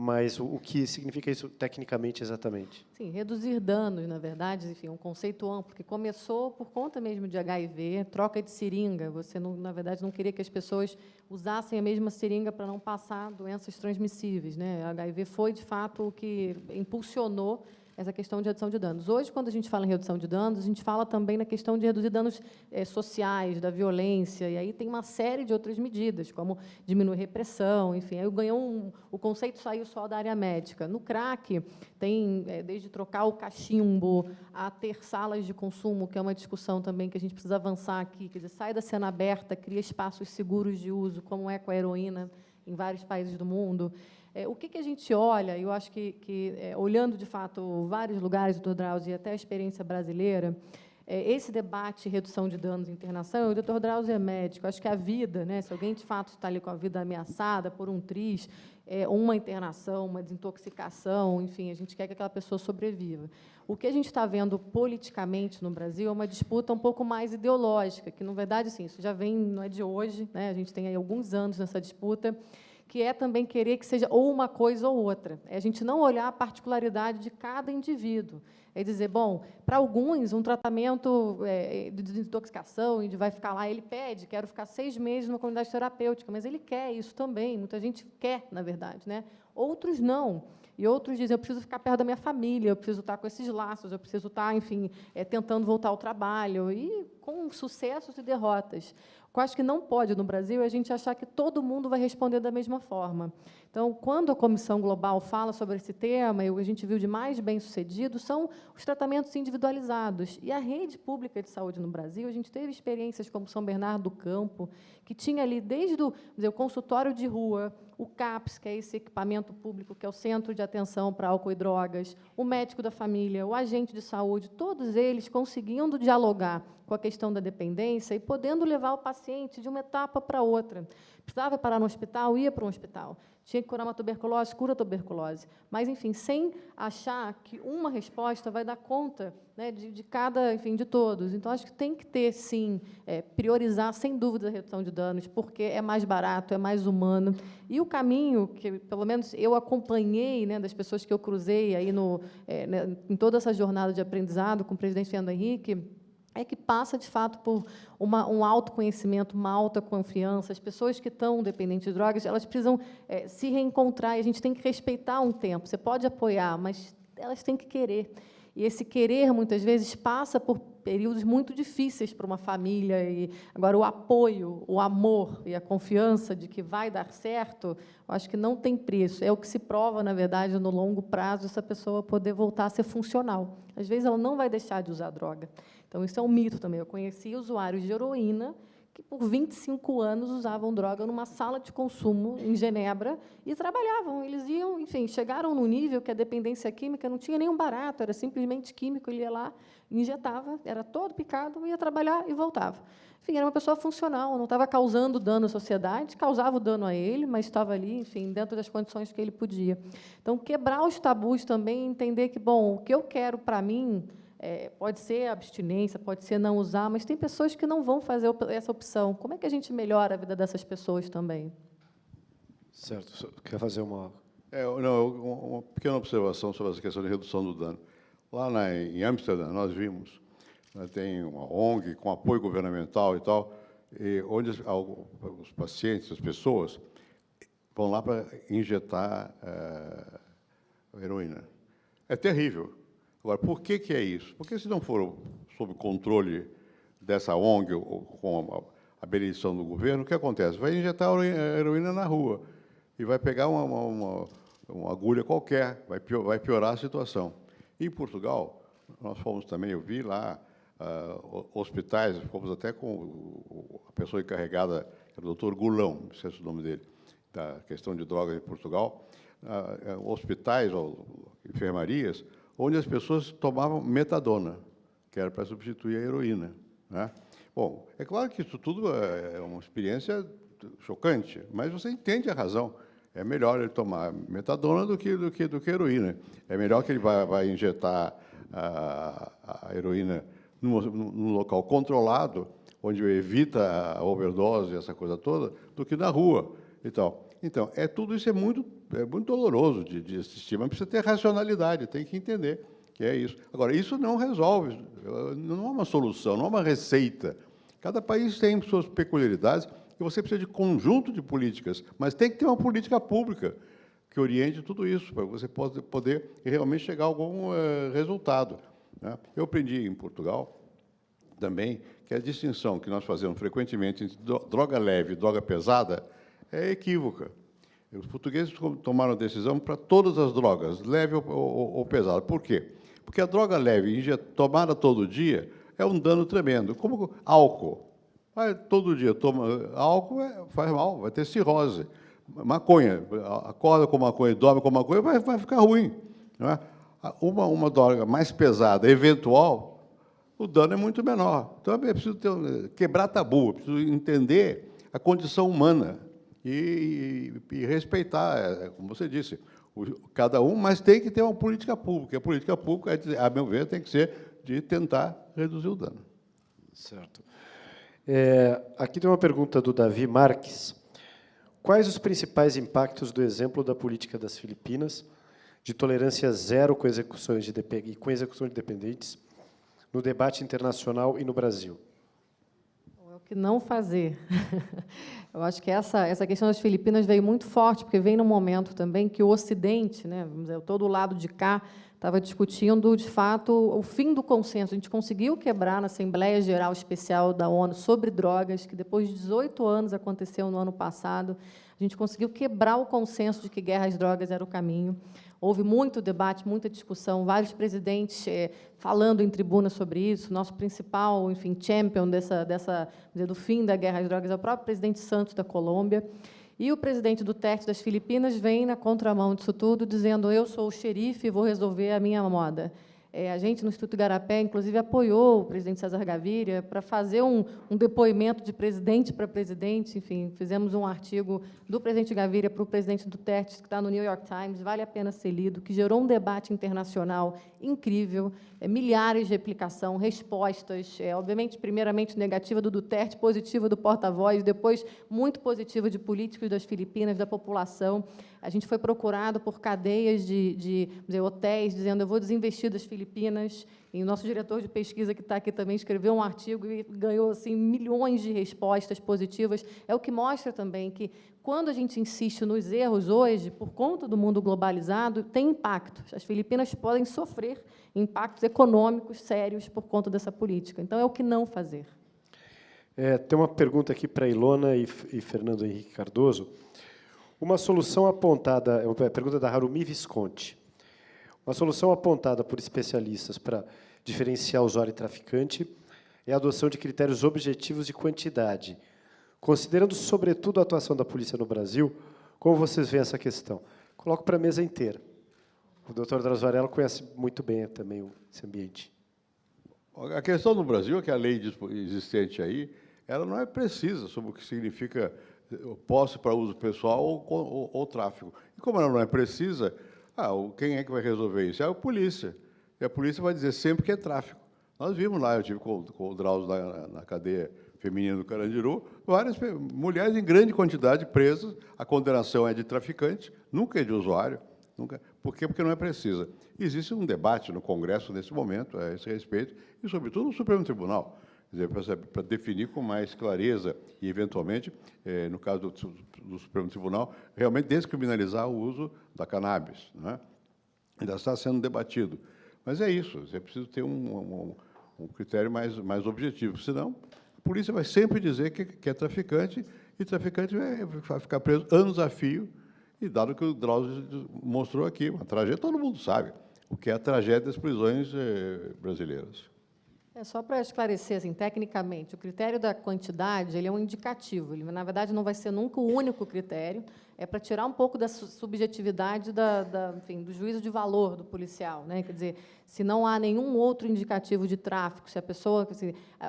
S2: Mas o que significa isso tecnicamente exatamente?
S3: Sim, reduzir danos, na verdade, enfim, um conceito amplo, que começou por conta mesmo de HIV, troca de seringa. Você, não, na verdade, não queria que as pessoas usassem a mesma seringa para não passar doenças transmissíveis, né? A HIV foi, de fato, o que impulsionou essa questão de redução de danos. Hoje, quando a gente fala em redução de danos, a gente fala também na questão de reduzir danos sociais, da violência, e aí tem uma série de outras medidas, como diminuir repressão, enfim, aí ganhou o conceito saiu só da área médica. No crack, tem desde trocar o cachimbo a ter salas de consumo, que é uma discussão também que a gente precisa avançar aqui, quer dizer, sai da cena aberta, cria espaços seguros de uso, como é com a heroína em vários países do mundo. O que a gente olha, eu acho que olhando, de fato, vários lugares, doutor Drauzio, e até a experiência brasileira, esse debate redução de danos e internação, o doutor Drauzio é médico, acho que a vida, né, se alguém, de fato, está ali com a vida ameaçada por um tris, uma internação, uma desintoxicação, enfim, a gente quer que aquela pessoa sobreviva. O que a gente está vendo politicamente no Brasil é uma disputa um pouco mais ideológica, que, na verdade, assim, isso já vem, não é de hoje, né, a gente tem aí alguns anos nessa disputa, que é também querer que seja ou uma coisa ou outra. É a gente não olhar a particularidade de cada indivíduo. É dizer, bom, para alguns, um tratamento de desintoxicação, e vai ficar lá, ele pede, quero ficar 6 meses numa comunidade terapêutica, mas ele quer isso também, muita gente quer, na verdade, né? Outros não. E outros dizem, eu preciso ficar perto da minha família, eu preciso estar com esses laços, eu preciso estar, enfim, tentando voltar ao trabalho, e com sucessos e derrotas. O que eu acho que não pode, no Brasil, é a gente achar que todo mundo vai responder da mesma forma. Então, quando a Comissão Global fala sobre esse tema, e o que a gente viu de mais bem-sucedido são os tratamentos individualizados. E a rede pública de saúde no Brasil, a gente teve experiências como São Bernardo do Campo, que tinha ali, desde o consultório de rua, o CAPS, que é esse equipamento público, que é o Centro de Atenção para Álcool e Drogas, o médico da família, o agente de saúde, todos eles conseguindo dialogar com a questão da dependência e podendo levar o paciente de uma etapa para outra. Precisava parar no hospital, ia para um hospital. Tinha que curar uma tuberculose, cura a tuberculose. Mas, enfim, sem achar que uma resposta vai dar conta, né, de cada, enfim, de todos. Então, acho que tem que ter, sim, priorizar, sem dúvida, a redução de danos, porque é mais barato, é mais humano. E o caminho que, pelo menos, eu acompanhei, né, das pessoas que eu cruzei aí em toda essa jornada de aprendizado com o presidente Fernando Henrique, é que passa, de fato, por um autoconhecimento, uma alta confiança. As pessoas que estão dependentes de drogas, elas precisam se reencontrar, e a gente tem que respeitar um tempo. Você pode apoiar, mas elas têm que querer. E esse querer, muitas vezes, passa por períodos muito difíceis para uma família. E agora, o apoio, o amor e a confiança de que vai dar certo, eu acho que não tem preço. É o que se prova, na verdade, no longo prazo, essa pessoa poder voltar a ser funcional. Às vezes, ela não vai deixar de usar droga. Então, isso é um mito também. Eu conheci usuários de heroína que, por 25 anos, usavam droga numa sala de consumo em Genebra e trabalhavam. Eles iam, enfim, chegaram num nível que a dependência química não tinha nenhum barato, era simplesmente químico. Ele ia lá, injetava, era todo picado, ia trabalhar e voltava. Enfim, era uma pessoa funcional, não estava causando dano à sociedade, causava o dano a ele, mas estava ali, enfim, dentro das condições que ele podia. Então, quebrar os tabus também, entender que, bom, o que eu quero para mim pode ser abstinência, pode ser não usar, mas tem pessoas que não vão fazer essa opção. Como é que a gente melhora a vida dessas pessoas também?
S2: Certo. Quer fazer uma...
S4: Uma pequena observação sobre essa questão de redução do dano. Lá em Amsterdã, nós vimos, tem uma ONG com apoio governamental e tal, onde os pacientes, as pessoas, vão lá para injetar heroína. É terrível. Agora, por que é isso? Porque, se não for sob controle dessa ONG ou com a benedição do governo, o que acontece? Vai injetar heroína na rua e vai pegar uma agulha qualquer, vai piorar a situação. Em Portugal, nós fomos também, eu vi lá, hospitais, fomos até com a pessoa encarregada, era o doutor Gulão, não sei se é o nome dele, da questão de drogas em Portugal, hospitais ou enfermarias, onde as pessoas tomavam metadona, que era para substituir a heroína, né? Bom, é claro que isso tudo é uma experiência chocante, mas você entende a razão. é melhor ele tomar metadona do que heroína. É melhor que ele vai injetar a heroína num local controlado, onde evita a overdose, essa coisa toda, do que na rua e tal. Então, tudo isso é muito doloroso de assistir, mas precisa ter racionalidade, tem que entender que é isso. Agora, isso não resolve, não é uma solução, não é uma receita. Cada país tem suas peculiaridades e você precisa de conjunto de políticas, mas tem que ter uma política pública que oriente tudo isso, para você poder realmente chegar a algum resultado, né? Eu aprendi em Portugal também que a distinção que nós fazemos frequentemente entre droga leve e droga pesada é equívoca. Os portugueses tomaram a decisão para todas as drogas, leve ou pesada. Por quê? Porque a droga leve, tomada todo dia, é um dano tremendo. Como álcool. Todo dia toma álcool, faz mal, vai ter cirrose. Maconha, acorda com maconha, dorme com maconha, vai ficar ruim. Não é? Uma droga mais pesada, eventual, o dano é muito menor. Então, é preciso quebrar tabu, é preciso entender a condição humana e respeitar, como você disse, cada um, mas tem que ter uma política pública. A política pública, a meu ver, tem que ser de tentar reduzir o dano.
S2: Certo. Aqui tem uma pergunta do Davi Marques. Quais os principais impactos do exemplo da política das Filipinas de tolerância zero com execuções de dependentes no debate internacional e no Brasil?
S3: É o que não fazer. Eu acho que essa questão das Filipinas veio muito forte, porque vem num momento também que o Ocidente, né, vamos dizer, todo o lado de cá, estava discutindo, de fato, o fim do consenso. A gente conseguiu quebrar na Assembleia Geral Especial da ONU sobre drogas, que depois de 18 anos aconteceu no ano passado, a gente conseguiu quebrar o consenso de que guerra às drogas era o caminho. Houve muito debate, muita discussão, vários presidentes falando em tribuna sobre isso. Nosso principal, enfim, champion do fim da guerra às drogas é o próprio presidente Santos da Colômbia. E o presidente Duterte das Filipinas vem na contramão disso tudo, dizendo: eu sou o xerife e vou resolver a minha moda. A gente, no Instituto Igarapé, inclusive, apoiou o presidente César Gaviria para fazer um depoimento de presidente para presidente. Enfim, fizemos um artigo do presidente Gaviria para o presidente Duterte, que está no New York Times, vale a pena ser lido, que gerou um debate internacional incrível, milhares de replicação, respostas, obviamente, primeiramente negativa do Duterte, positiva do porta-voz, depois muito positiva de políticos das Filipinas, da população. A gente foi procurado por cadeias de hotéis, dizendo: eu vou desinvestir das Filipinas. E o nosso diretor de pesquisa, que está aqui também, escreveu um artigo e ganhou assim, milhões de respostas positivas. É o que mostra também que, quando a gente insiste nos erros hoje, por conta do mundo globalizado, tem impactos. As Filipinas podem sofrer impactos econômicos sérios por conta dessa política. Então, é o que não fazer.
S2: Tem uma pergunta aqui para Ilona e Fernando Henrique Cardoso. Uma solução apontada, é uma pergunta da Harumi Visconti. Uma solução apontada por especialistas para diferenciar usuário e traficante é a adoção de critérios objetivos de quantidade. Considerando, sobretudo, a atuação da polícia no Brasil, como vocês veem essa questão? Coloco para a mesa inteira. O doutor Drauzio Varela conhece muito bem também esse ambiente.
S4: A questão no Brasil é que a lei existente aí, ela não é precisa sobre o que significa posse para uso pessoal ou tráfico. E como ela não é precisa, quem é que vai resolver isso? É a polícia. E a polícia vai dizer sempre que é tráfico. Nós vimos lá, eu tive com o Drauzio na cadeia feminina do Carandiru, várias mulheres em grande quantidade presas, a condenação é de traficante, nunca é de usuário. Nunca. Por quê? Porque não é precisa. Existe um debate no Congresso, nesse momento, a esse respeito, e, sobretudo, no Supremo Tribunal, para definir com mais clareza e, eventualmente, no caso do Supremo Tribunal, realmente descriminalizar o uso da cannabis. Né? Ainda está sendo debatido. Mas é isso, você precisa ter um critério mais objetivo, senão a polícia vai sempre dizer que é traficante, e traficante vai ficar preso anos a fio, e dado que o Drauzio mostrou aqui, uma tragédia, todo mundo sabe o que é a tragédia das prisões brasileiras.
S3: Só para esclarecer, assim, tecnicamente, o critério da quantidade ele é um indicativo. Ele, na verdade, não vai ser nunca o único critério. é para tirar um pouco da subjetividade enfim, do juízo de valor do policial, né? Quer dizer, se não há nenhum outro indicativo de tráfico, se a pessoa,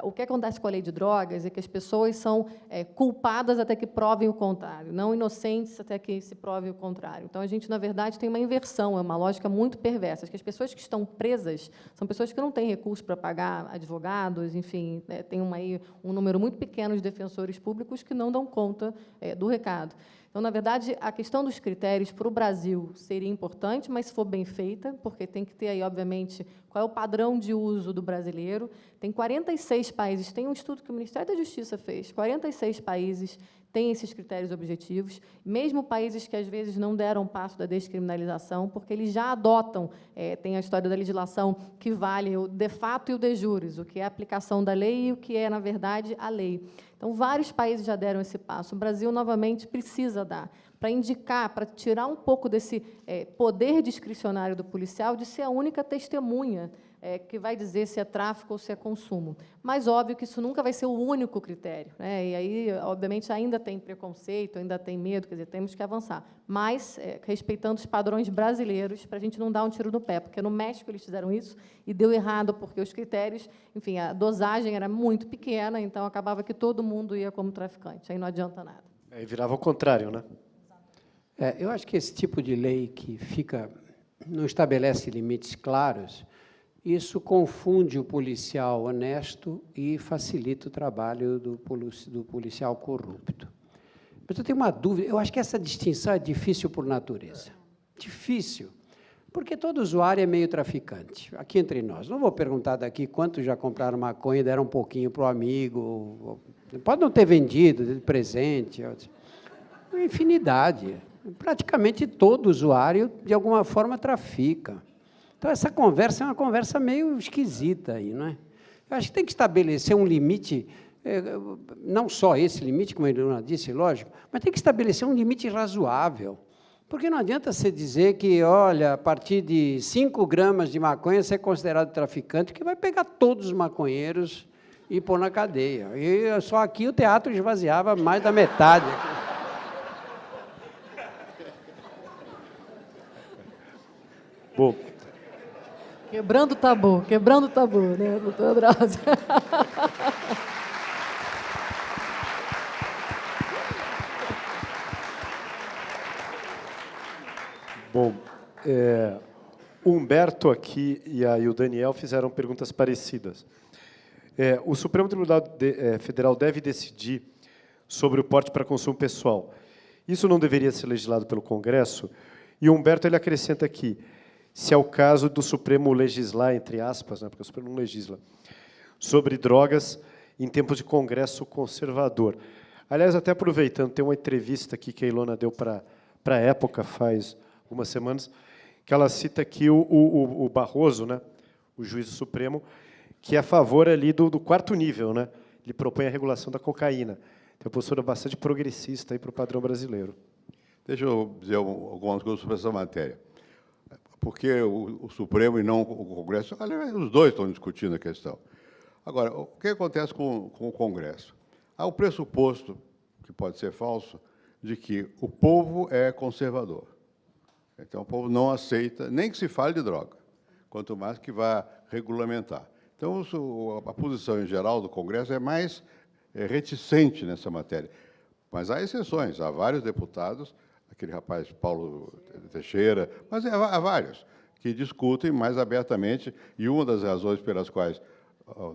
S3: o que acontece com a lei de drogas é que as pessoas são culpadas até que provem o contrário, não inocentes até que se prove o contrário. Então, a gente, na verdade, tem uma inversão, é uma lógica muito perversa, que as pessoas que estão presas são pessoas que não têm recursos para pagar advogados, enfim, tem um número muito pequeno de defensores públicos que não dão conta do recado. Então, na verdade, a questão dos critérios para o Brasil seria importante, mas se for bem feita, porque tem que ter aí, obviamente, qual é o padrão de uso do brasileiro. Tem 46 países, tem um estudo que o Ministério da Justiça fez, 46 países têm esses critérios objetivos, mesmo países que, às vezes, não deram passo da descriminalização, porque eles já adotam, tem a história da legislação que vale o de fato e o de juris, o que é a aplicação da lei e o que é, na verdade, a lei. Então, vários países já deram esse passo. O Brasil, novamente, precisa dar, para indicar, para tirar um pouco desse poder discricionário do policial de ser a única testemunha que vai dizer se é tráfico ou se é consumo. Mas, óbvio, que isso nunca vai ser o único critério, né? E aí, obviamente, ainda tem preconceito, ainda tem medo, quer dizer, temos que avançar. Mas, respeitando os padrões brasileiros, para a gente não dar um tiro no pé, porque no México eles fizeram isso e deu errado, porque os critérios, enfim, a dosagem era muito pequena, então acabava que todo mundo ia como traficante, aí não adianta nada.
S2: Aí virava o contrário, né?
S5: Eu acho que esse tipo de lei que não estabelece limites claros, isso confunde o policial honesto e facilita o trabalho do policial corrupto. Mas eu tenho uma dúvida, eu acho que essa distinção é difícil por natureza. Difícil, porque todo usuário é meio traficante, aqui entre nós. Não vou perguntar daqui quantos já compraram maconha e deram um pouquinho para o amigo, pode não ter vendido, de presente, uma infinidade. Praticamente todo usuário, de alguma forma, trafica. Então, essa conversa é uma conversa meio esquisita aí, não é? Eu acho que tem que estabelecer um limite, não só esse limite, como a Ilona disse, lógico, mas tem que estabelecer um limite razoável. Porque não adianta você dizer que, olha, a partir de 5 gramas de maconha você é considerado traficante, que vai pegar todos os maconheiros e pôr na cadeia. E só aqui o teatro esvaziava mais da metade.
S2: Bom,
S3: Quebrando o tabu, né, doutor Drauzio?
S2: bom, o Humberto aqui e o Daniel fizeram perguntas parecidas. O Supremo Tribunal Federal deve decidir sobre o porte para consumo pessoal. Isso não deveria ser legislado pelo Congresso? E o Humberto ele acrescenta aqui, se é o caso do Supremo legislar, entre aspas, né, porque o Supremo não legisla, sobre drogas em tempos de Congresso conservador. Aliás, até aproveitando, tem uma entrevista aqui que a Ilona deu para a Época, faz algumas semanas, que ela cita aqui o Barroso, né, o juiz do Supremo, que é a favor ali do 4º nível, né? Ele propõe a regulação da cocaína. Tem uma postura bastante progressista para o padrão brasileiro.
S4: Deixa eu dizer algumas coisas sobre essa matéria. Porque o Supremo e não o Congresso, aliás, os dois estão discutindo a questão. Agora, o que acontece com o Congresso? Há o pressuposto, que pode ser falso, de que o povo é conservador. Então, o povo não aceita, nem que se fale de droga, quanto mais que vá regulamentar. Então, a posição em geral do Congresso é mais reticente nessa matéria. Mas há exceções, há vários deputados, aquele rapaz Paulo Teixeira, mas há vários que discutem mais abertamente, e uma das razões pelas quais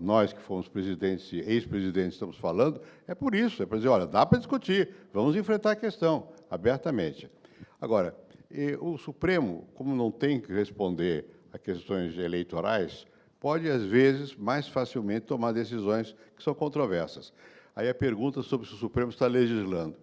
S4: nós, que fomos presidentes e ex-presidentes, estamos falando, é por isso, é para dizer, olha, dá para discutir, vamos enfrentar a questão abertamente. Agora, o Supremo, como não tem que responder a questões eleitorais, pode, às vezes, mais facilmente tomar decisões que são controversas. Aí a pergunta sobre se o Supremo está legislando.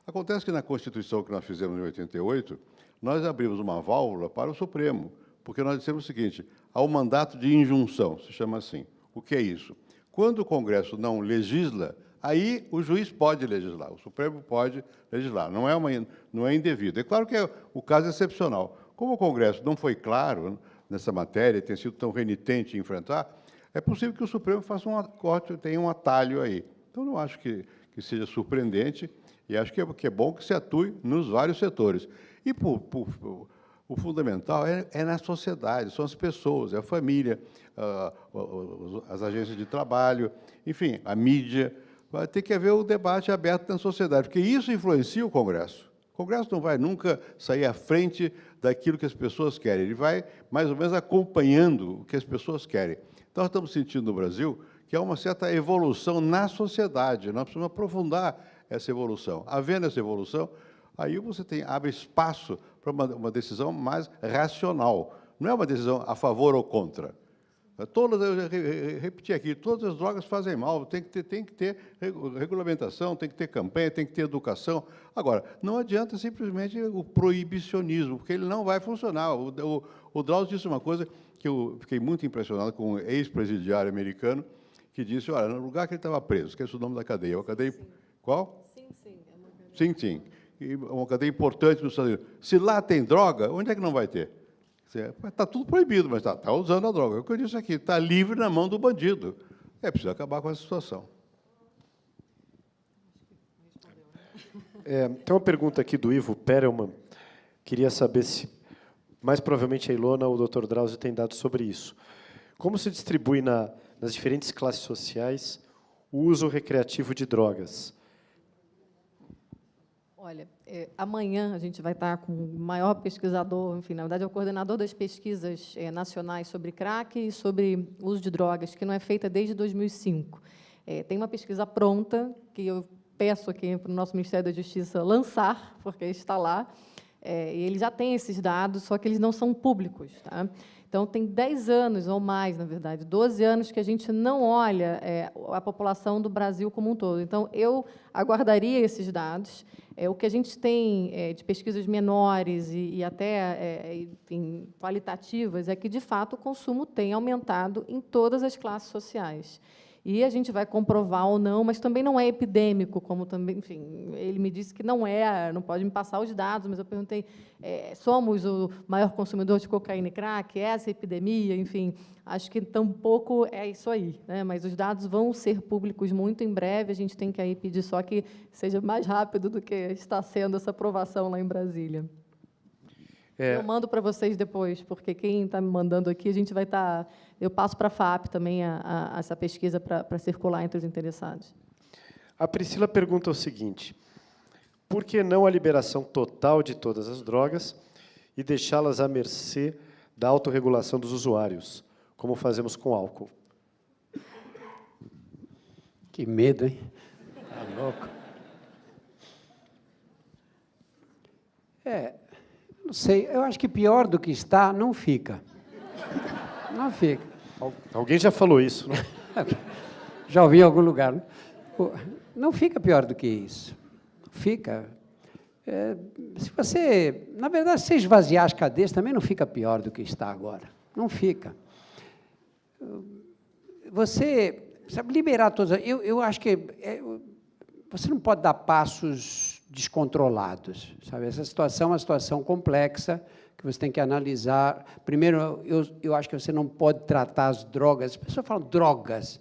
S4: Acontece que na Constituição que nós fizemos em 88, nós abrimos uma válvula para o Supremo, porque nós dissemos o seguinte, há um mandato de injunção, se chama assim. O que é isso? Quando o Congresso não legisla, aí o juiz pode legislar, o Supremo pode legislar, não é indevido. É claro que o caso é excepcional. Como o Congresso não foi claro nessa matéria, tem sido tão renitente em enfrentar, é possível que o Supremo faça um corte, tenha um atalho aí. Então, não acho que seja surpreendente, E acho que é bom que se atue nos vários setores. E o fundamental é na sociedade, são as pessoas, é a família, as agências de trabalho, enfim, a mídia. Vai ter que haver o debate aberto na sociedade, porque isso influencia o Congresso. O Congresso não vai nunca sair à frente daquilo que as pessoas querem, ele vai mais ou menos acompanhando o que as pessoas querem. Então, nós estamos sentindo no Brasil que há uma certa evolução na sociedade, nós precisamos aprofundar essa evolução. Havendo essa evolução, aí você abre espaço para uma decisão mais racional, não é uma decisão a favor ou contra. Eu repeti aqui, todas as drogas fazem mal, tem que ter regulamentação, tem que ter campanha, tem que ter educação. Agora, não adianta simplesmente o proibicionismo, porque ele não vai funcionar. O Drauzio disse uma coisa que eu fiquei muito impressionado com um ex-presidiário americano, que disse, olha, no lugar que ele estava preso, esqueci o nome da cadeia, uma cadeia... Qual? Sim, sim. E uma cadeia importante nos Estados Unidos. Se lá tem droga, onde é que não vai ter? Está tudo proibido, mas está usando a droga. É o que eu disse aqui, está livre na mão do bandido. É preciso acabar com essa situação.
S2: Tem uma pergunta aqui do Ivo Perelman. Queria saber se, mais provavelmente a Ilona ou o Dr. Drauzio têm dados sobre isso. Como se distribui nas diferentes classes sociais o uso recreativo de drogas?
S3: Olha, amanhã a gente vai estar com o maior pesquisador, enfim, na verdade é o coordenador das pesquisas nacionais sobre crack e sobre uso de drogas, que não é feita desde 2005. Tem uma pesquisa pronta, que eu peço aqui para o nosso Ministério da Justiça lançar, porque está lá, e ele já tem esses dados, só que eles não são públicos. Tá? Então, tem 10 anos, ou mais, na verdade, 12 anos, que a gente não olha a população do Brasil como um todo. Então, eu aguardaria esses dados. O que a gente tem de pesquisas menores e até enfim, qualitativas é que, de fato, o consumo tem aumentado em todas as classes sociais. E a gente vai comprovar ou não, mas também não é epidêmico, como também, enfim, ele me disse que não é, não pode me passar os dados, mas eu perguntei, somos o maior consumidor de cocaína e crack, é essa epidemia, enfim, acho que tampouco é isso aí, né? Mas os dados vão ser públicos muito em breve, a gente tem que aí pedir só que seja mais rápido do que está sendo essa aprovação lá em Brasília. Eu mando para vocês depois, porque quem está me mandando aqui, a gente vai estar... Eu passo para a FAP também essa pesquisa para circular entre os interessados.
S2: A Priscila pergunta o seguinte: por que não a liberação total de todas as drogas e deixá-las à mercê da autorregulação dos usuários, como fazemos com álcool?
S5: Que medo, hein? Tá louco. Não sei, eu acho que pior do que está, não fica. Não fica.
S2: Alguém já falou isso, né?
S5: Já ouvi em algum lugar. Né? Não fica pior do que isso. Fica. Se você, na verdade, se esvaziar as cadeias, também não fica pior do que está agora. Não fica. Você, sabe, liberar todas... Eu acho que você não pode dar passos descontrolados, sabe? Essa situação é uma situação complexa, que você tem que analisar. Primeiro, eu acho que você não pode tratar as drogas. As pessoas falam drogas.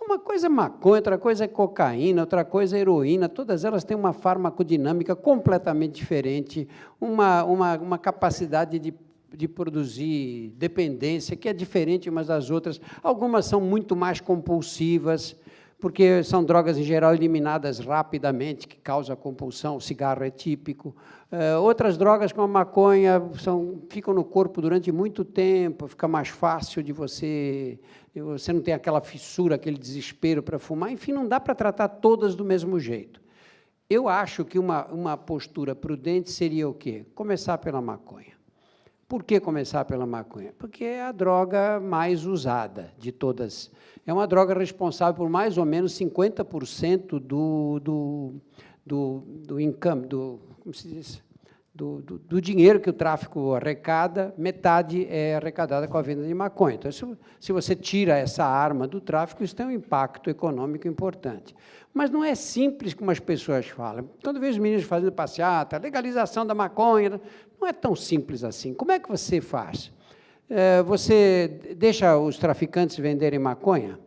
S5: Uma coisa é maconha, outra coisa é cocaína, outra coisa é heroína. Todas elas têm uma farmacodinâmica completamente diferente, uma capacidade de produzir dependência que é diferente umas das outras. Algumas são muito mais compulsivas, porque são drogas, em geral, eliminadas rapidamente, que causam compulsão. O cigarro é típico. Outras drogas, como a maconha, ficam no corpo durante muito tempo, fica mais fácil de você não tem aquela fissura, aquele desespero para fumar. Enfim, não dá para tratar todas do mesmo jeito. Eu acho que uma postura prudente seria o quê? Começar pela maconha. Por que começar pela maconha? Porque é a droga mais usada de todas. É uma droga responsável por mais ou menos 50% do income, como se diz? Do dinheiro que o tráfico arrecada, metade é arrecadada com a venda de maconha. Então, se você tira essa arma do tráfico, isso tem um impacto econômico importante. Mas não é simples como as pessoas falam. Quando vejo os meninos fazendo passeata, legalização da maconha, não é tão simples assim. Como é que você faz? Você deixa os traficantes venderem maconha?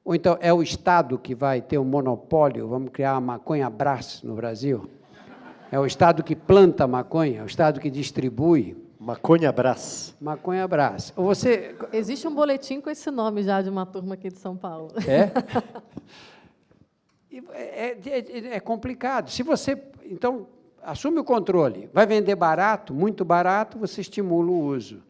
S5: Ou então é o Estado que vai ter um monopólio, vamos criar a maconha Brás no Brasil? É o Estado que planta maconha, é o Estado que distribui.
S2: Maconha Brás.
S5: Maconha Brás. Você...
S3: Existe um boletim com esse nome já de uma turma aqui de São Paulo.
S5: É? É complicado. Se você, então, assume o controle, vai vender barato, muito barato, você estimula o uso.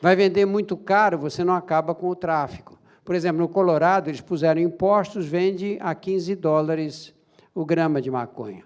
S5: Vai vender muito caro, você não acaba com o tráfico. Por exemplo, no Colorado, eles puseram impostos, vende a $15 o grama de maconha.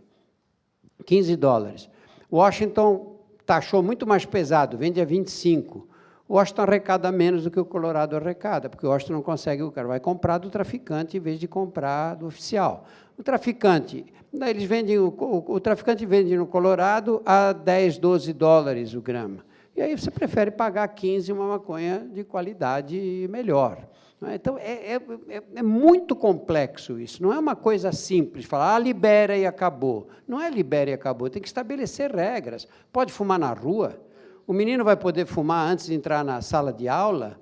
S5: $15. Washington taxou muito mais pesado, vende a 25. Washington arrecada menos do que o Colorado arrecada, porque o Washington não consegue, o cara vai comprar do traficante em vez de comprar do oficial. O traficante, eles vendem, o traficante vende no Colorado a $10, $12 o grama. E aí você prefere pagar 15 uma maconha de qualidade melhor. Então, é muito complexo isso, não é uma coisa simples, falar, libera e acabou. Não é libera e acabou, tem que estabelecer regras. Pode fumar na rua? O menino vai poder fumar antes de entrar na sala de aula?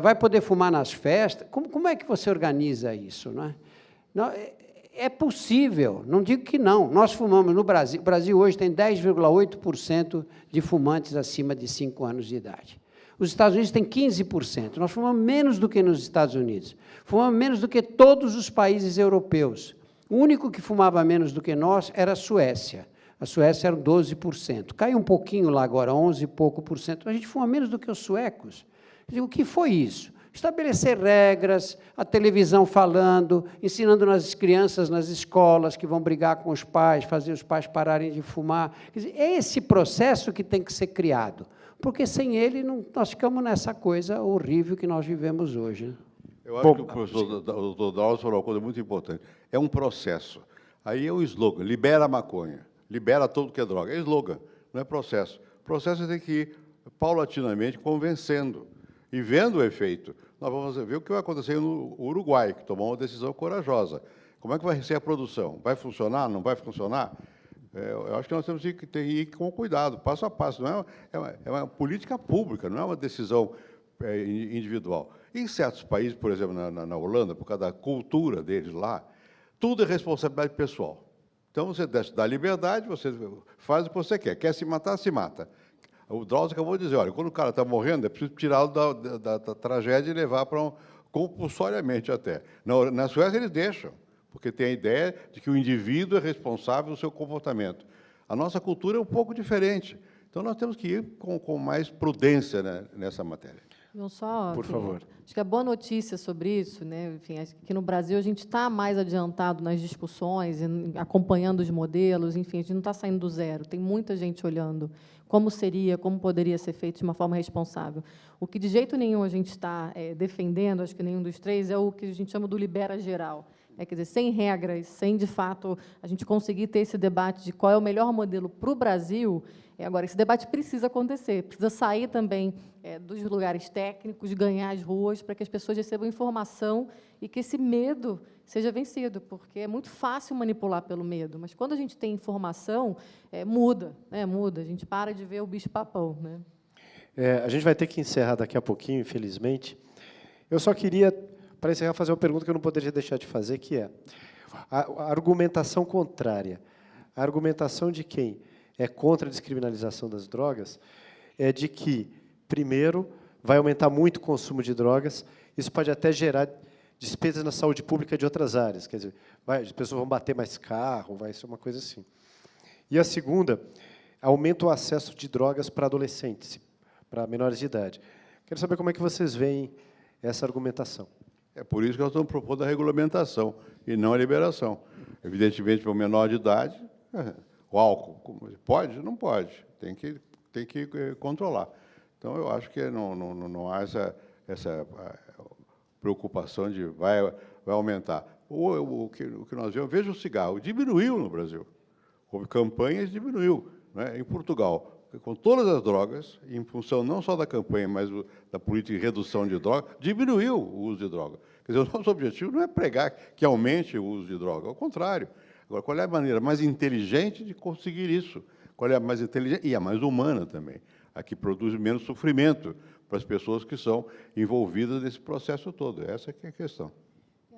S5: Vai poder fumar nas festas? Como é que você organiza isso? Não é? É possível, não digo que não. Nós fumamos no Brasil, o Brasil hoje tem 10,8% de fumantes acima de 5 anos de idade. Os Estados Unidos têm 15%. Nós fumamos menos do que nos Estados Unidos. Fumamos menos do que todos os países europeus. O único que fumava menos do que nós era a Suécia. A Suécia era 12%. Caiu um pouquinho lá agora, 11 e pouco por cento. A gente fuma menos do que os suecos. O que foi isso? Estabelecer regras, a televisão falando, ensinando as crianças nas escolas que vão brigar com os pais, fazer os pais pararem de fumar. Quer dizer, é esse processo que tem que ser criado, porque sem ele nós ficamos nessa coisa horrível que nós vivemos hoje. Né?
S4: Eu acho que o professor Dr. Drauzio falou uma coisa muito importante. É um processo. Aí é o slogan, libera a maconha, libera tudo que é droga. É slogan, não é processo. O processo tem que ir paulatinamente convencendo e vendo o efeito. Nós vamos ver o que vai acontecer no Uruguai, que tomou uma decisão corajosa. Como é que vai ser a produção? Vai funcionar? Não vai funcionar? Eu acho que nós temos que ir com cuidado, passo a passo. Não é uma política pública, não é uma decisão individual. Em certos países, por exemplo, na Holanda, por causa da cultura deles lá, tudo é responsabilidade pessoal. Então, você dá liberdade, você faz o que você quer. Quer se matar, se mata. O Drauzio acabou de dizer, olha, quando o cara está morrendo, é preciso tirá-lo da tragédia e levar para compulsoriamente até. Na Suécia, eles deixam, porque tem a ideia de que o indivíduo é responsável pelo seu comportamento. A nossa cultura é um pouco diferente. Então, nós temos que ir com mais prudência, né, nessa matéria.
S2: Por favor.
S3: Acho que a boa notícia sobre isso, né, enfim, aqui no Brasil a gente está mais adiantado nas discussões, acompanhando os modelos, enfim, a gente não está saindo do zero, tem muita gente olhando como seria, como poderia ser feito de uma forma responsável. O que de jeito nenhum a gente está defendendo, acho que nenhum dos três, é o que a gente chama do libera geral. Quer dizer, sem regras, sem, de fato, a gente conseguir ter esse debate de qual é o melhor modelo para o Brasil. Agora, esse debate precisa acontecer, precisa sair também dos lugares técnicos, ganhar as ruas, para que as pessoas recebam informação e que esse medo seja vencido, porque é muito fácil manipular pelo medo, mas quando a gente tem informação, muda, muda, a gente para de ver o bicho-papão. Né?
S2: A gente vai ter que encerrar daqui a pouquinho, infelizmente. Eu só queria, para encerrar, fazer uma pergunta que eu não poderia deixar de fazer, que é a argumentação contrária. A argumentação de quem é contra a descriminalização das drogas é de que, primeiro, vai aumentar muito o consumo de drogas, isso pode até gerar despesas na saúde pública de outras áreas, quer dizer, as pessoas vão bater mais carro, vai ser uma coisa assim. E a segunda, aumenta o acesso de drogas para adolescentes, para menores de idade. Quero saber como é que vocês veem essa argumentação.
S4: É por isso que nós estamos propondo a regulamentação e não a liberação. Evidentemente, para o menor de idade, o álcool, pode? Não pode. Tem que controlar. Então, eu acho que não há essa preocupação de vai aumentar. O que nós vemos, veja o cigarro, diminuiu no Brasil. Houve campanhas, diminuiu. Né? Em Portugal, com todas as drogas, em função não só da campanha, mas da política de redução de droga, diminuiu o uso de droga. Quer dizer, o nosso objetivo não é pregar que aumente o uso de droga, ao contrário. Agora, qual é a maneira mais inteligente de conseguir isso? Qual é a mais inteligente e a mais humana também, a que produz menos sofrimento para as pessoas que são envolvidas nesse processo todo? Essa que é a questão.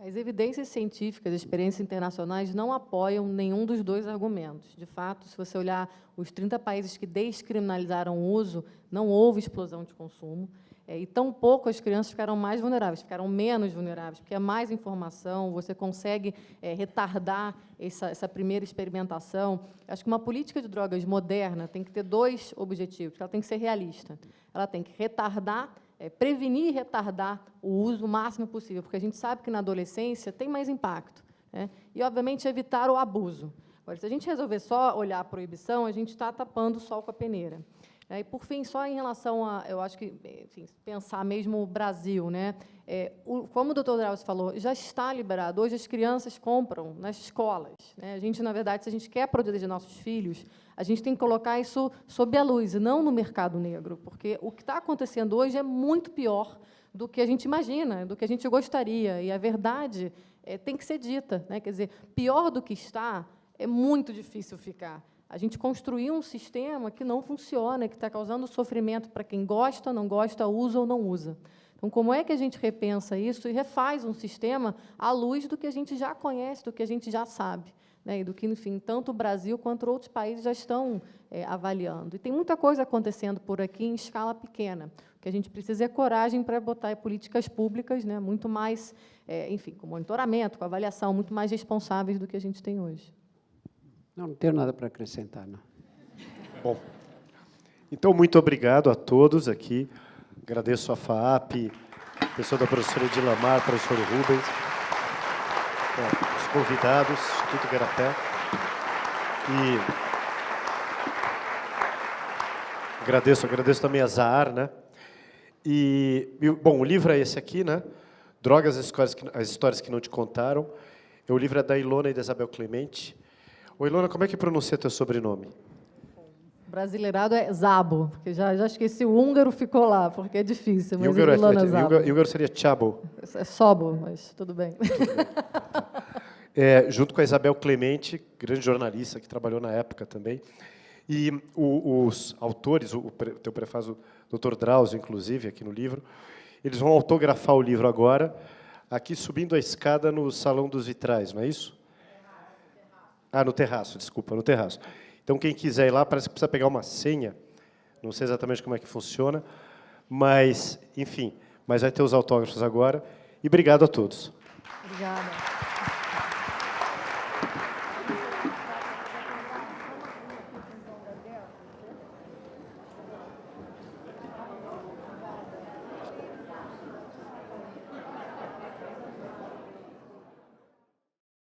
S3: As evidências científicas, as experiências internacionais não apoiam nenhum dos dois argumentos. De fato, se você olhar os 30 países que descriminalizaram o uso, não houve explosão de consumo, e tampouco as crianças ficaram mais vulneráveis, ficaram menos vulneráveis, porque é mais informação, você consegue retardar essa primeira experimentação. Acho que uma política de drogas moderna tem que ter dois objetivos, ela tem que ser realista. Ela tem que retardar, prevenir e retardar o uso o máximo possível, porque a gente sabe que na adolescência tem mais impacto, né? E, obviamente, evitar o abuso. Agora, se a gente resolver só olhar a proibição, a gente está tapando o sol com a peneira. E, por fim, só em relação a, eu acho que, enfim, pensar mesmo o Brasil, né? Como o doutor Drauzio falou, já está liberado. Hoje as crianças compram nas escolas, né? A gente, na verdade, se a gente quer proteger nossos filhos, a gente tem que colocar isso sob a luz, e não no mercado negro, porque o que está acontecendo hoje é muito pior do que a gente imagina, do que a gente gostaria. E a verdade tem que ser dita, né? Quer dizer, pior do que está, é muito difícil ficar. A gente construiu um sistema que não funciona, que está causando sofrimento para quem gosta, não gosta, usa ou não usa. Então, como é que a gente repensa isso e refaz um sistema à luz do que a gente já conhece, do que a gente já sabe, né? E do que, enfim, tanto o Brasil quanto outros países já estão avaliando. E tem muita coisa acontecendo por aqui em escala pequena. O que a gente precisa é coragem para botar políticas públicas, né, muito mais, enfim, com monitoramento, com avaliação, muito mais responsáveis do que a gente tem hoje.
S5: Não tenho nada para acrescentar, não.
S2: Bom, então, muito obrigado a todos aqui. Agradeço a FAAP, a pessoa da professora Edilamar, professor Rubens, os convidados, Instituto Garapé. E agradeço também a Zahar, né? Bom, o livro é esse aqui, né? Drogas, as histórias que não te contaram. O livro é da Ilona e da Isabel Clemente. Ô, Ilona, como é que pronuncia teu sobrenome?
S3: Brasileirado é Zabo, porque já esqueci, o húngaro ficou lá, porque é difícil, mas
S2: Húngaro
S3: Ilona Zabo.
S2: húngaro seria Chabo.
S3: É Sobo, mas tudo bem.
S2: Junto com a Isabel Clemente, grande jornalista que trabalhou na época também. E os autores, o teu prefácio, o Dr. Drauzio, inclusive, aqui no livro, eles vão autografar o livro agora, aqui subindo a escada no Salão dos Vitrais, não é isso? No terraço, desculpa, no terraço. Então, quem quiser ir lá, parece que precisa pegar uma senha, não sei exatamente como é que funciona, mas, enfim, mas vai ter os autógrafos agora. E obrigado a todos.
S3: Obrigada.